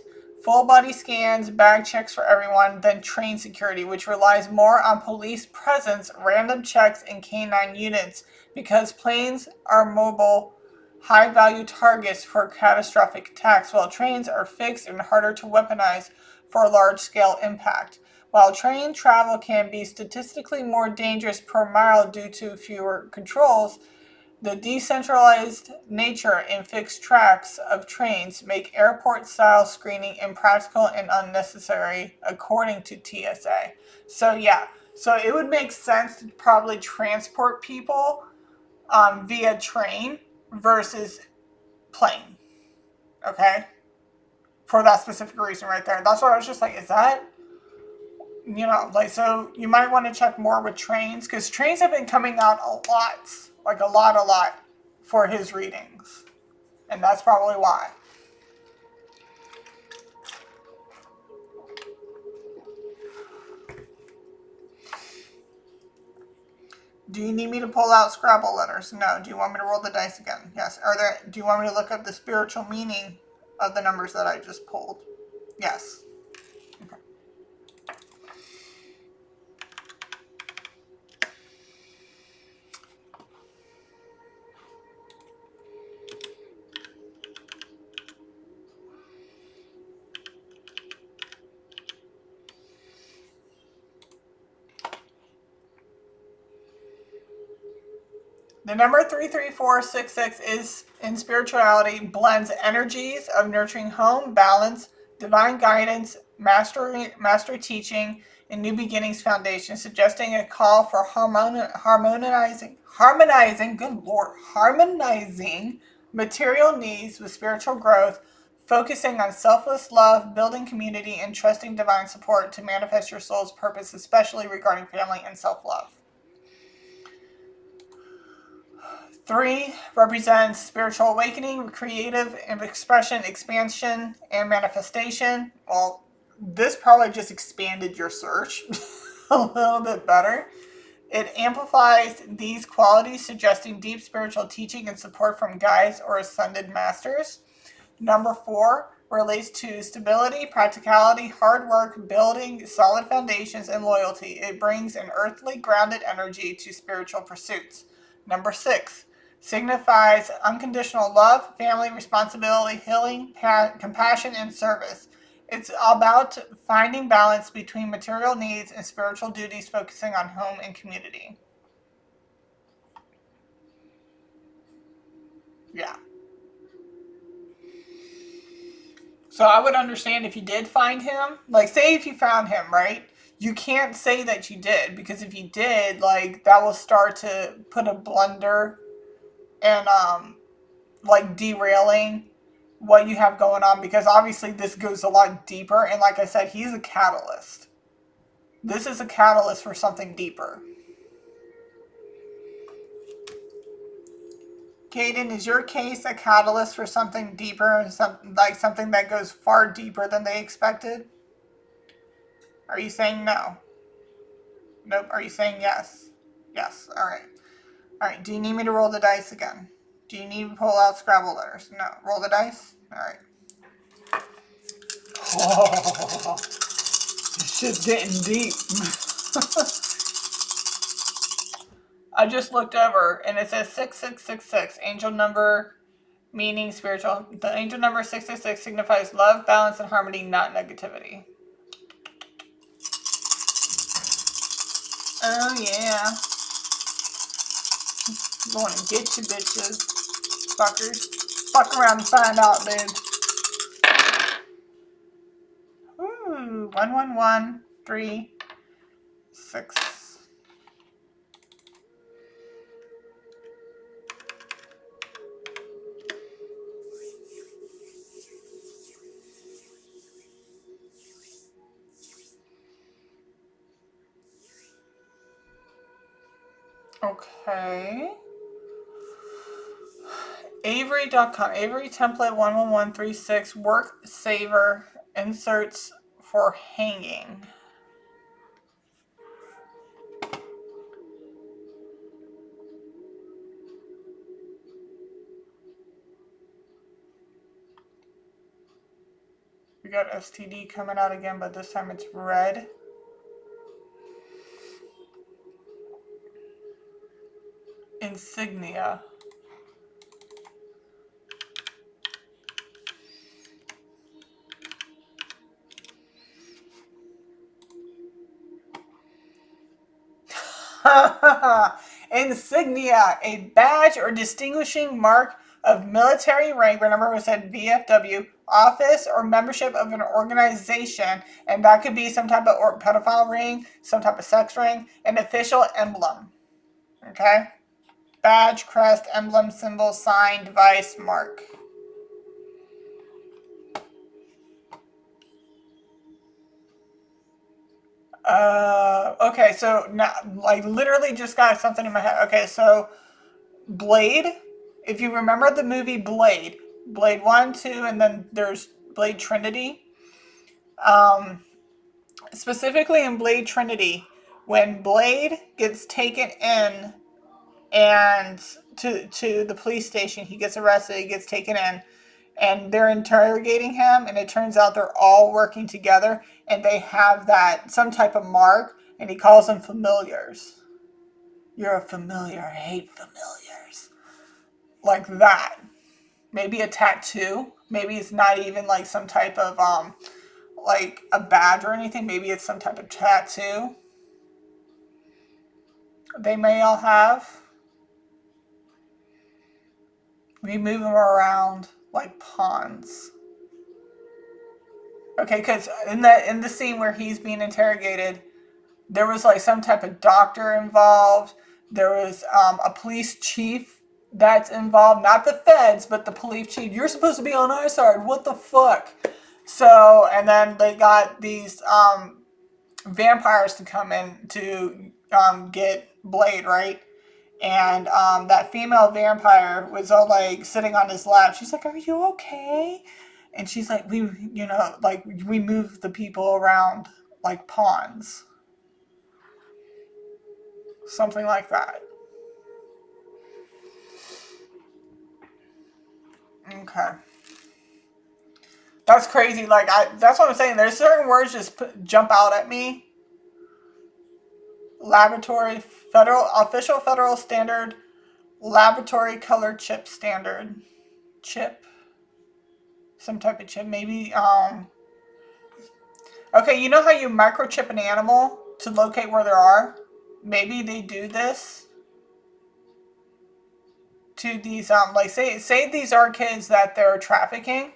full body scans, bag checks for everyone, than train security, which relies more on police presence, random checks, and canine units because planes are mobile, high value targets for catastrophic attacks, while trains are fixed and harder to weaponize for large scale impact. While train travel can be statistically more dangerous per mile due to fewer controls, the decentralized nature and fixed tracks of trains make airport-style screening impractical and unnecessary, according to TSA. So yeah, so it would make sense to probably transport people via train versus plane. Okay, for that specific reason right there. That's what I was just like, is that, like, so you might want to check more with trains because trains have been coming out a lot, like a lot for his readings. And that's probably why. Do you need me to pull out Scrabble letters? No. Do you want me to roll the dice again? Yes. Do you want me to look up the spiritual meaning of the numbers that I just pulled? Yes. Okay. The number 33466 is in spirituality blends energies of nurturing home, balance, divine guidance, master teaching, and new beginnings foundation, suggesting a call for harmonizing, good Lord, harmonizing material needs with spiritual growth, focusing on selfless love, building community, and trusting divine support to manifest your soul's purpose, especially regarding family and self-love. 3 represents spiritual awakening, creative expression, expansion, and manifestation. Well, this probably just expanded your search a little bit better. It amplifies these qualities, suggesting deep spiritual teaching and support from guides or ascended masters. Number 4 relates to stability, practicality, hard work, building solid foundations, and loyalty. It brings an earthly grounded energy to spiritual pursuits. Number 6 signifies unconditional love, family responsibility, healing, compassion, and service. It's about finding balance between material needs and spiritual duties, focusing on home and community. Yeah. So I would understand if you did find him. Like, say if you found him, right? You can't say that you did, because if you did, like, that will start to put a blunder and like derailing what you have going on, because obviously this goes a lot deeper, and like I said, he's a catalyst. This is a catalyst for something deeper. Kadin, is your case a catalyst for something deeper, something that goes far deeper than they expected? Are you saying no? Nope. Are you saying yes? Yes. All right. All right. Do you need me to roll the dice again? Do you need to pull out Scrabble letters? No. Roll the dice? All right. Oh, this shit's getting deep. I just looked over and it says 6666, angel number meaning spiritual. The angel number 666 signifies love, balance, and harmony, not negativity. Oh yeah. Going to get you bitches. Fuckers. Fuck around and find out, dude. Ooh, 111336. Okay. Avery.com. Avery template 11136. Work saver inserts for hanging. We got STD coming out again, but this time it's red. Insignia. Insignia, a badge or distinguishing mark of military rank. Remember, we said VFW, office or membership of an organization, and that could be some type of pedophile ring, some type of sex ring, an official emblem. Okay? Badge, crest, emblem, symbol, sign, device, mark. Okay, so now, like, literally just got something in my head. Okay, so Blade, if you remember the movie Blade, Blade 1, 2, and then there's Blade Trinity. Specifically in Blade Trinity, when Blade gets taken in and to the police station, he gets arrested, he gets taken in, and they're interrogating him, and it turns out they're all working together, and they have that, some type of mark, and he calls them familiars. You're a familiar, I hate familiars. Like that. Maybe a tattoo. Maybe it's not even like some type of like a badge or anything. Maybe it's some type of tattoo they may all have. We move them around like pawns. Okay, because in the scene where he's being interrogated, there was like some type of doctor involved. There was a police chief that's involved, not the feds, but the police chief. You're supposed to be on our side. What the fuck? So, and then they got these vampires to come in to get Blade, right? And that female vampire was all like sitting on his lap. She's like, "Are you okay?" And she's like, like we move the people around like pawns. Something like that. Okay. That's crazy. Like that's what I'm saying. There's certain words just jump out at me. Laboratory, federal, official federal standard, laboratory color chip standard. Chip. Some type of chip. Maybe, okay, you know how you microchip an animal to locate where they are? Maybe they do this to these, like, say these are kids that they're trafficking,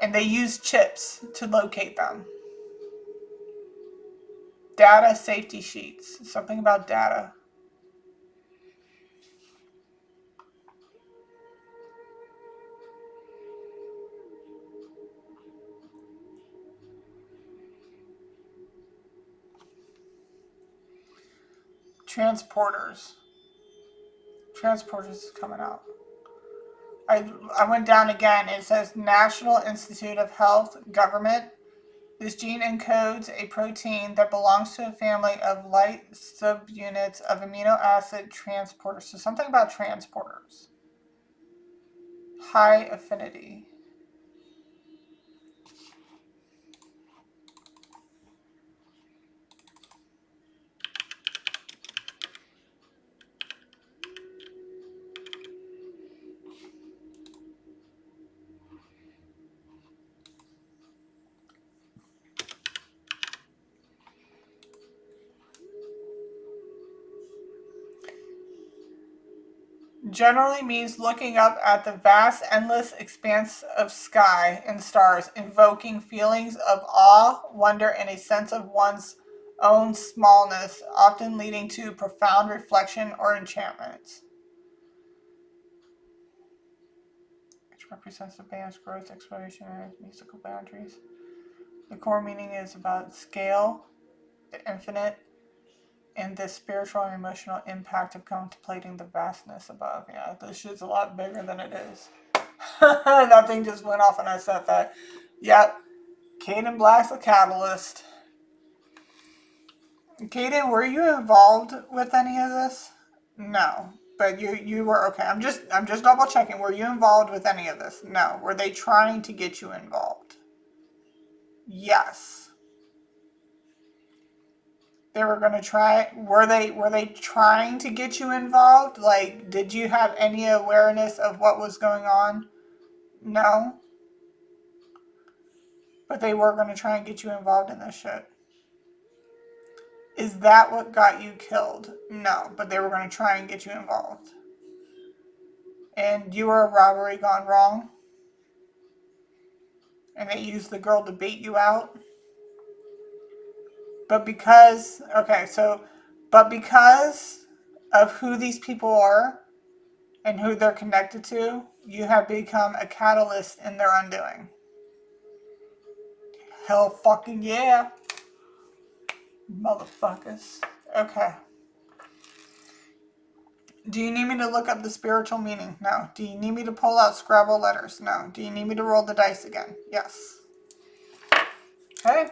and they use chips to locate them. Data safety sheets. Something about data. Transporters. Transporters is coming out. I went down again. It says National Institute of Health Government. This gene encodes a protein that belongs to a family of light subunits of amino acid transporters. So something about transporters. High affinity. Generally means looking up at the vast, endless expanse of sky and stars, invoking feelings of awe, wonder, and a sense of one's own smallness, often leading to profound reflection or enchantment. Which represents the band's growth, exploration, and musical boundaries. The core meaning is about scale, the infinite, and the spiritual and emotional impact of contemplating the vastness above. Yeah, this shit's a lot bigger than it is. That thing just went off and I said that. Yep. Kadin Black's a catalyst. Kadin, were you involved with any of this? No. But you were okay. I'm just double checking. Were you involved with any of this? No. Were they trying to get you involved? Yes. They were going to try. Were they trying to get you involved? Like, did you have any awareness of what was going on? No. But they were going to try and get you involved in this shit. Is that what got you killed? No, but they were going to try and get you involved. And you were a robbery gone wrong? And they used the girl to bait you out? But because, okay, so, but because of who these people are and who they're connected to, you have become a catalyst in their undoing. Hell fucking yeah. Motherfuckers. Okay. Do you need me to look up the spiritual meaning? No. Do you need me to pull out Scrabble letters? No. Do you need me to roll the dice again? Yes. Okay.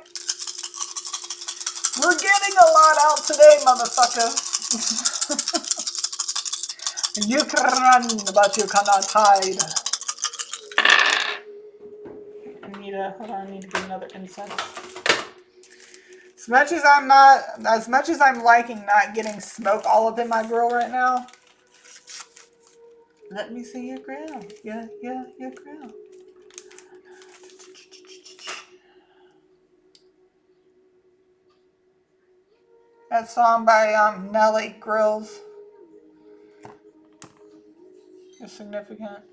We're getting a lot out today, motherfuckers. You can run, but you cannot hide. Hold on, I need to get another incense. As much as I'm liking not getting smoke all up in my grill right now, let me see your grill. Yeah, your grill. That song by Nelly Grills is significant.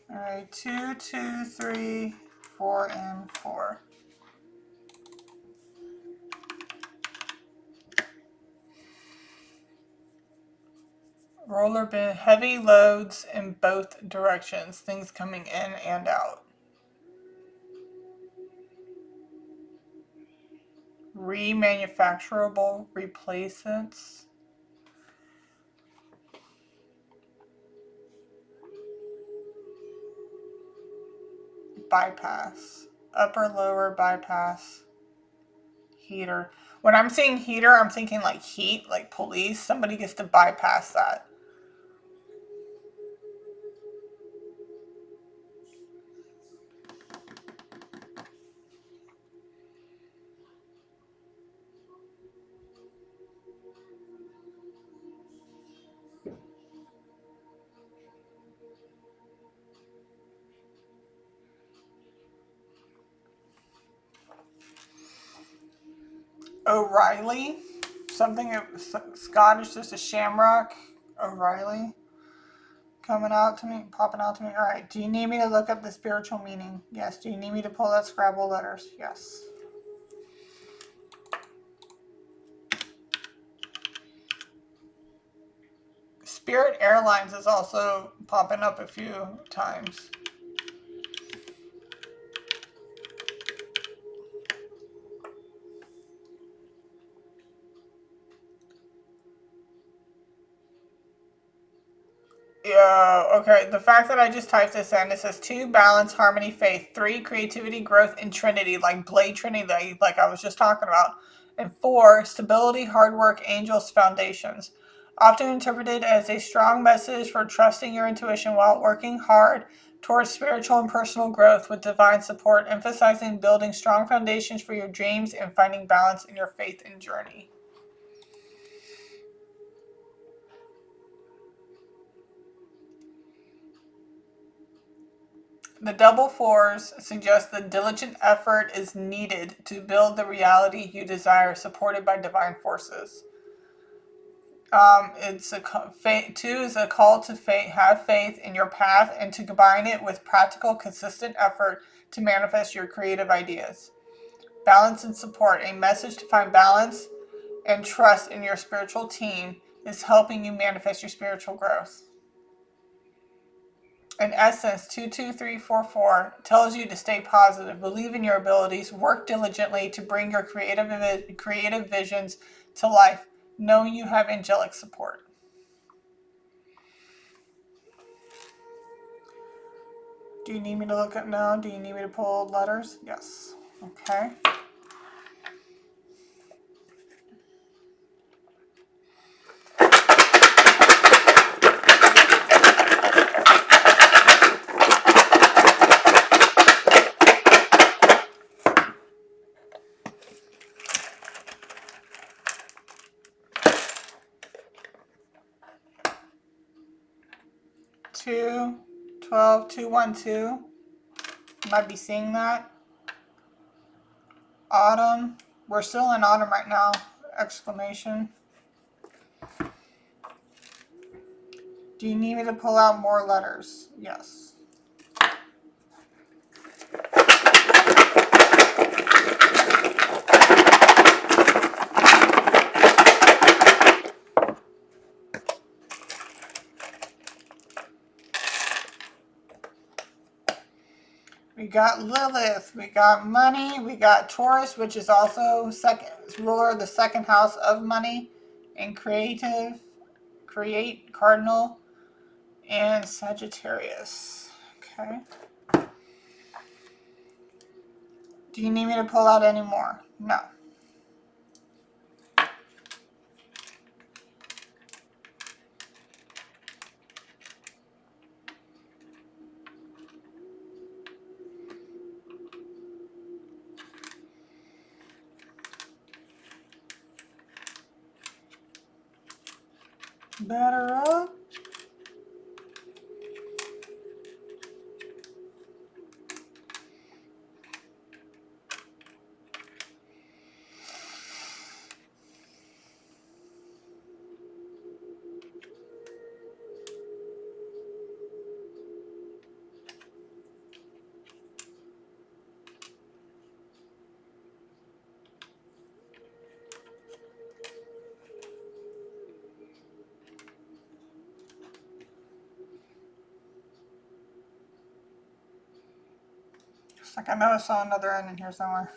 Alright, 2, 2, 3, 4, and 4. Roller bin, heavy loads in both directions, things coming in and out. Remanufacturable replacements. Bypass. Upper, lower, bypass. Heater. When I'm saying heater, I'm thinking like heat, like police. Somebody gets to bypass that. O'Reilly. Something Scottish, just a shamrock. O'Reilly. Coming out to me, popping out to me. Alright, do you need me to look up the spiritual meaning? Yes. Do you need me to pull out Scrabble letters? Yes. Spirit Airlines is also popping up a few times. Yeah, okay. The fact that I just typed this in, it says 2, balance, harmony, faith. 3, creativity, growth, and Trinity, like Blade Trinity, like I was just talking about. And 4, stability, hard work, angels, foundations. Often interpreted as a strong message for trusting your intuition while working hard towards spiritual and personal growth with divine support, emphasizing building strong foundations for your dreams and finding balance in your faith and journey. The double fours suggest that diligent effort is needed to build the reality you desire, supported by divine forces. It's two is a call to have faith in your path and to combine it with practical, consistent effort to manifest your creative ideas. Balance and support, a message to find balance and trust in your spiritual team is helping you manifest your spiritual growth. In essence, 22344 tells you to stay positive, believe in your abilities, work diligently to bring your creative visions to life, knowing you have angelic support. Do you need me to look at no? Do you need me to pull letters? Yes. Okay. Two, 12, 212. You might be seeing that. Autumn. We're still in autumn right now. Exclamation. Do you need me to pull out more letters? Yes. We got Lilith, we got money, we got Taurus, which is also ruler of the second house of money, and create, cardinal, and Sagittarius. Okay. Do you need me to pull out any more? No. Batter up. Just like I know I saw another end in here somewhere.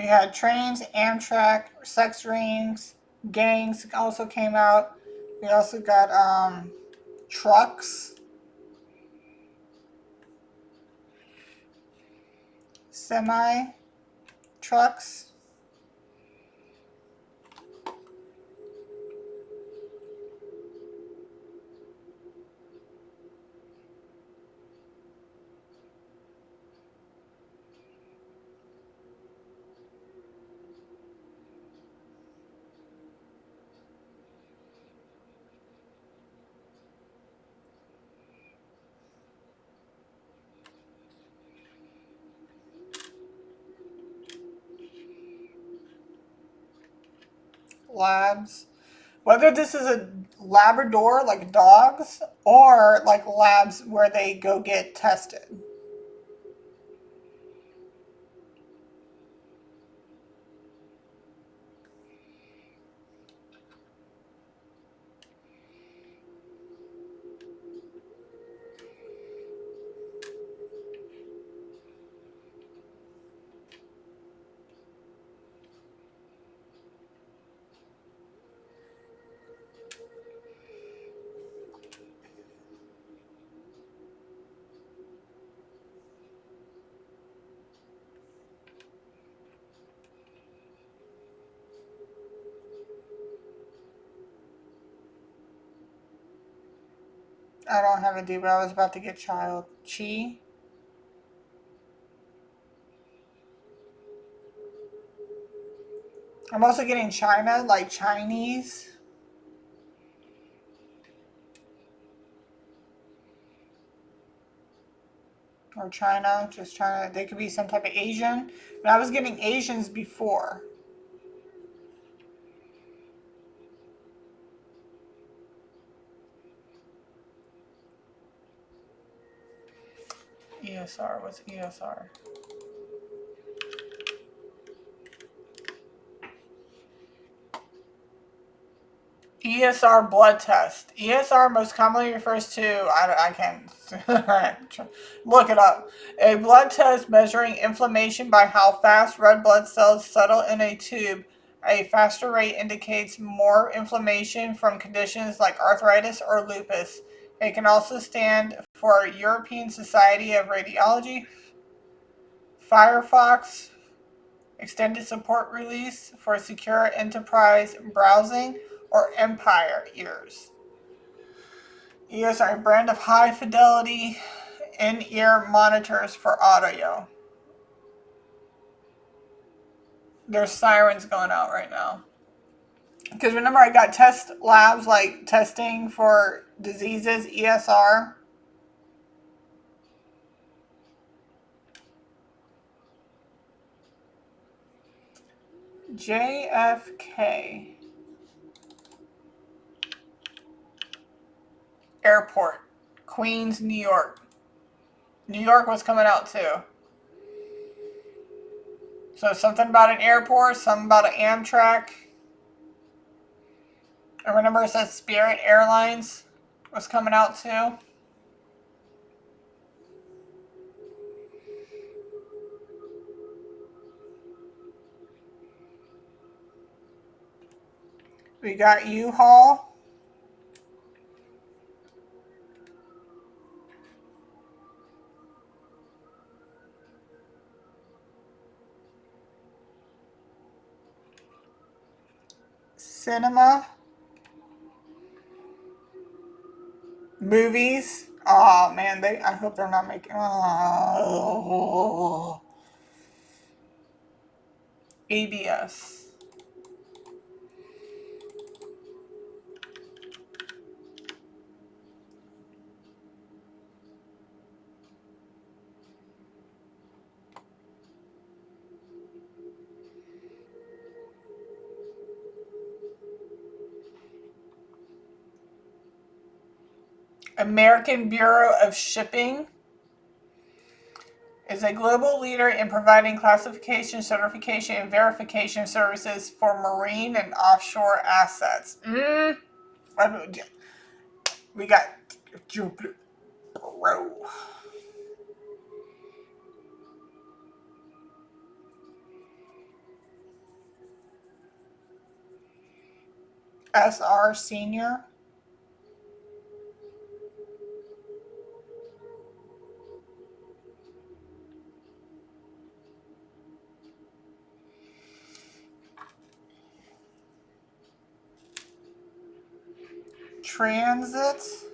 We had trains, Amtrak, sex rings, gangs also came out. We also got trucks, semi trucks. Labs. Whether this is a Labrador, like dogs, or like labs where they go get tested. I don't have a D, but I was about to get child. Chi. I'm also getting China, like Chinese. Or China, just China. They could be some type of Asian. But I was getting Asians before. ESR, what's ESR? ESR blood test. ESR most commonly refers to, I can't look it up. A blood test measuring inflammation by how fast red blood cells settle in a tube. A faster rate indicates more inflammation from conditions like arthritis or lupus. It can also stand for European Society of Radiology, Firefox, extended support release for secure enterprise browsing, or Empire ears. Ears are a brand of high fidelity in-ear monitors for audio. There's sirens going out right now. Because remember, I got test labs like testing for diseases, ESR. JFK Airport, Queens, New York. New York was coming out too. So something about an airport, something about an Amtrak. And remember, it says Spirit Airlines was coming out too. We got U-Haul. Cinema. Movies. Oh man, I hope they're not making. Oh. ABS. American Bureau of Shipping is a global leader in providing classification, certification, and verification services for marine and offshore assets. We got Jupiter Pro. SR Senior. Transits.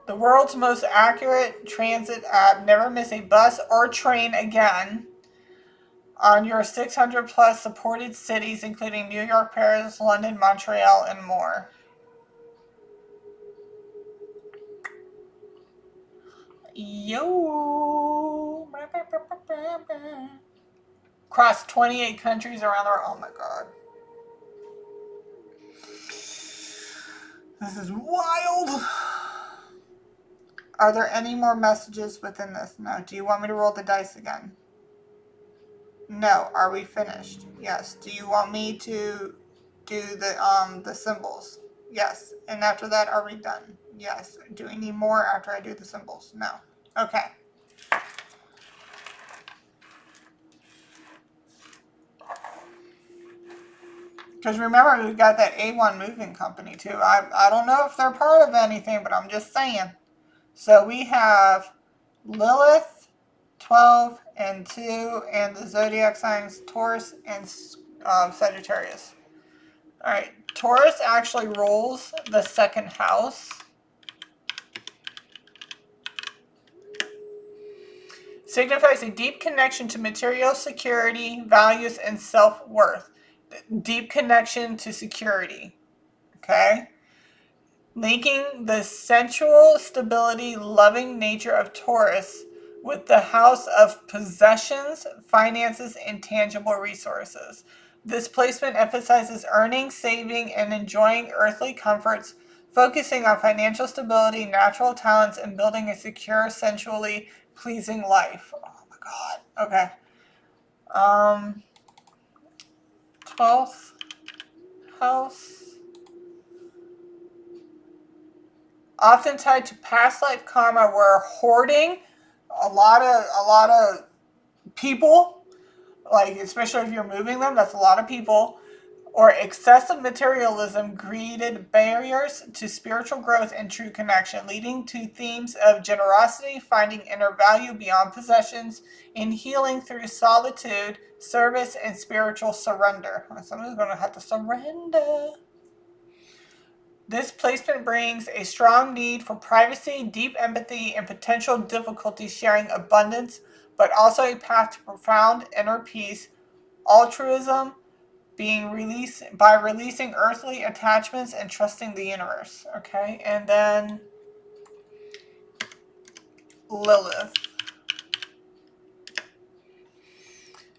The world's most accurate transit app. Never miss a bus or train again. On your 600 plus supported cities, including New York, Paris, London, Montreal, and more. Yo! Across 28 countries around the world. Oh my god. This is wild. Are there any more messages within this? No. Do you want me to roll the dice again? No. Are we finished? Yes. Do you want me to do the symbols? Yes. And after that, are we done? Yes. Do we need more after I do the symbols? No. Okay. Because remember, we got that A1 moving company too. I don't know if they're part of anything, but I'm just saying. So we have Lilith, 12 and 2, and the zodiac signs Taurus and Sagittarius. All right, Taurus actually rules the second house. Signifies a deep connection to material security, values, and self-worth. Deep connection to security. Okay? Linking the sensual stability, loving nature of Taurus with the house of possessions, finances, and tangible resources. This placement emphasizes earning, saving, and enjoying earthly comforts, focusing on financial stability, natural talents, and building a secure, sensually pleasing life. Oh my god. Okay. 12th house. Often tied to past life karma, where hoarding, a lot of people, like especially if you're moving them, that's a lot of people, or excessive materialism created barriers to spiritual growth and true connection, leading to themes of generosity, finding inner value beyond possessions, and healing through solitude, service, and spiritual surrender. Someone's going to have to surrender. This placement brings a strong need for privacy, deep empathy, and potential difficulty sharing abundance, but also a path to profound inner peace, altruism, being released by releasing earthly attachments and trusting the universe. Okay, and then Lilith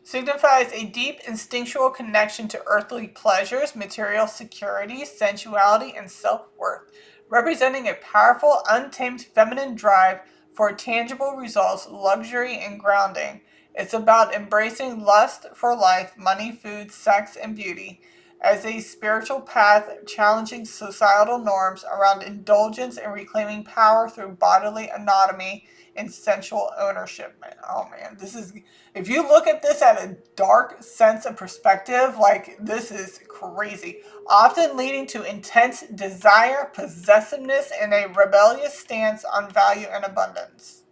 signifies a deep instinctual connection to earthly pleasures, material security, sensuality, and self-worth, representing a powerful, untamed feminine drive for tangible results, luxury, and grounding. It's about embracing lust for life, money, food, sex, and beauty as a spiritual path, challenging societal norms around indulgence and reclaiming power through bodily autonomy and sensual ownership. Oh man, this is, if you look at this at a dark sense of perspective, like this is crazy. Often leading to intense desire, possessiveness, and a rebellious stance on value and abundance.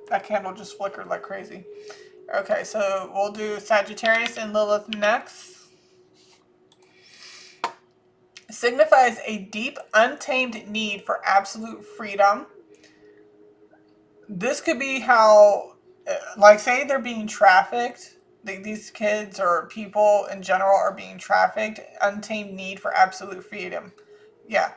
That candle just flickered like crazy. Okay, so we'll do Sagittarius and Lilith next. Signifies a deep, untamed need for absolute freedom. This could be how, like, say they're being trafficked. These kids or people in general are being trafficked. Untamed need for absolute freedom. Yeah.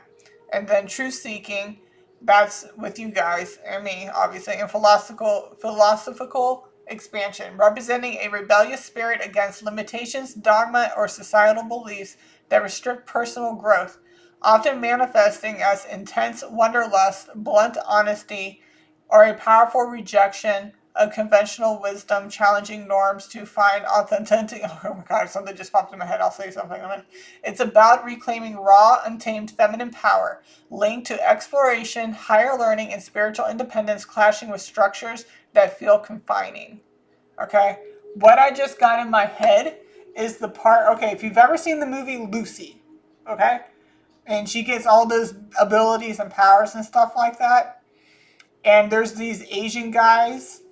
And then truth seeking. That's with you guys and me, obviously. And philosophical expansion, representing a rebellious spirit against limitations, dogma, or societal beliefs that restrict personal growth, often manifesting as intense wanderlust, blunt honesty, or a powerful rejection of conventional wisdom, challenging norms to find authentic. Oh my God, something just popped in my head. I'll say something in a minute. It's about reclaiming raw, untamed feminine power, linked to exploration, higher learning, and spiritual independence, clashing with structures that feel confining. Okay? What I just got in my head is the part. Okay, if you've ever seen the movie Lucy, okay? And she gets all those abilities and powers and stuff like that. And there's these Asian guys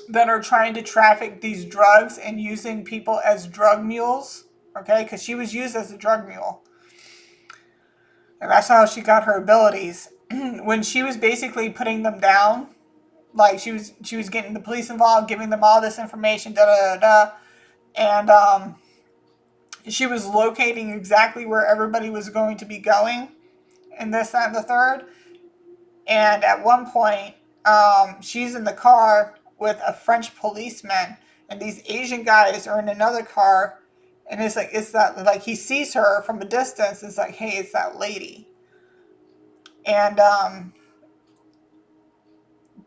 that are trying to traffic these drugs and using people as drug mules. Okay, because she was used as a drug mule. And that's how she got her abilities. When she was basically putting them down, like she was getting the police involved, giving them all this information, da da da da. And she was locating exactly where everybody was going to be going, and this, that, and the third. And at one point, she's in the car with a French policeman, and these Asian guys are in another car, and it's that, like, he sees her from a distance. It's like, hey, it's that lady. And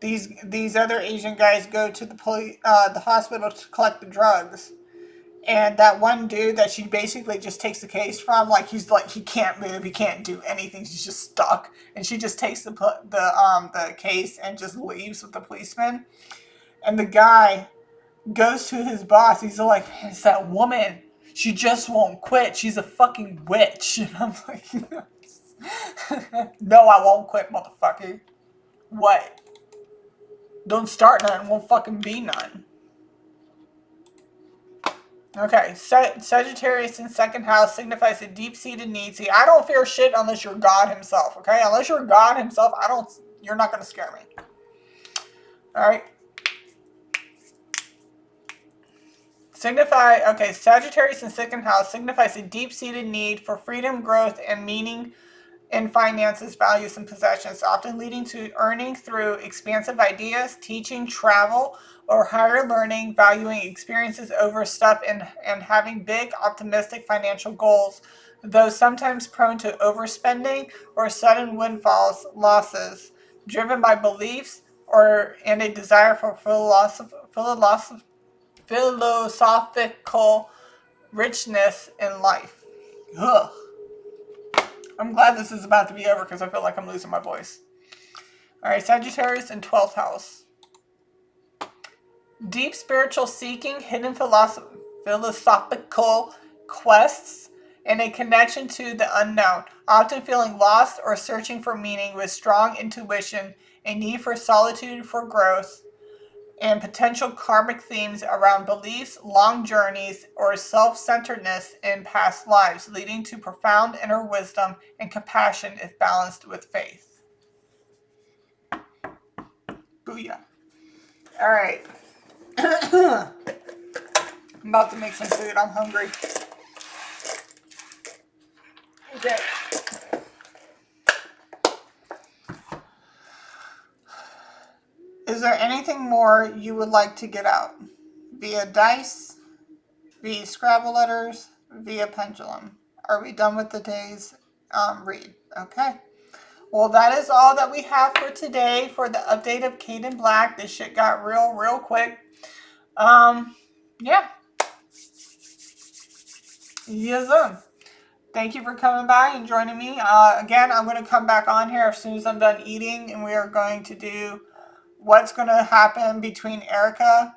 these other Asian guys go to the hospital to collect the drugs. And that one dude that she basically just takes the case from, like, he's like, he can't move, he can't do anything, he's just stuck. And she just takes the case and just leaves with the policeman. And the guy goes to his boss. He's like, it's that woman. She just won't quit. She's a fucking witch. And I'm like, no, I won't quit, motherfucker. What? Don't start none, won't fucking be none. Okay, Sagittarius in second house signifies a deep-seated need. See, I don't fear shit unless you're God himself, okay? Unless you're God himself, you're not going to scare me. Alright? Sagittarius in second house signifies a deep-seated need for freedom, growth, and meaning in finances, values, and possessions, often leading to earning through expansive ideas, teaching, travel, or higher learning, valuing experiences over stuff, and having big, optimistic financial goals, though sometimes prone to overspending or sudden windfalls, losses, driven by beliefs and a desire for philosophical richness in life. Ugh. I'm glad this is about to be over because I feel like I'm losing my voice. Alright, Sagittarius in 12th house. Deep spiritual seeking, hidden philosophical quests, and a connection to the unknown. Often feeling lost or searching for meaning with strong intuition, a need for solitude for growth, and potential karmic themes around beliefs, long journeys, or self-centeredness in past lives, leading to profound inner wisdom and compassion if balanced with faith. Booyah. Alright. I'm about to make some food. I'm hungry. Okay. Is there anything more you would like to get out? Via dice, via Scrabble letters, via pendulum. Are we done with the day's read? Okay. Well, that is all that we have for today for the update of Kadin Black. This shit got real quick. Yeah. Yes, thank you for coming by and joining me. Again, I'm going to come back on here as soon as I'm done eating, and we are going to do what's going to happen between Erica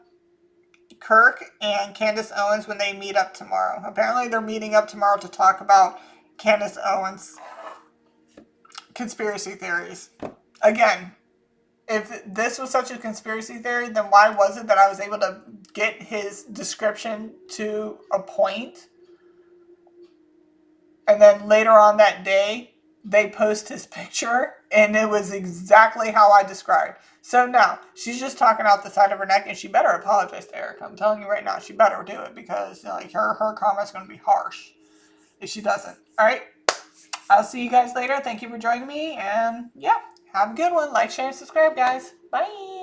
Kirk and Candace Owens when they meet up tomorrow. Apparently, they're meeting up tomorrow to talk about Candace Owens' conspiracy theories. Again, if this was such a conspiracy theory, then why was it that I was able to get his description to a point? And then later on that day, they post his picture, and it was exactly how I described. So now, she's just talking out the side of her neck, and she better apologize to Erica. I'm telling you right now, she better do it, because like her comment's going to be harsh if she doesn't. All right? I'll see you guys later. Thank you for joining me, and yeah, have a good one. Like, share, and subscribe, guys. Bye.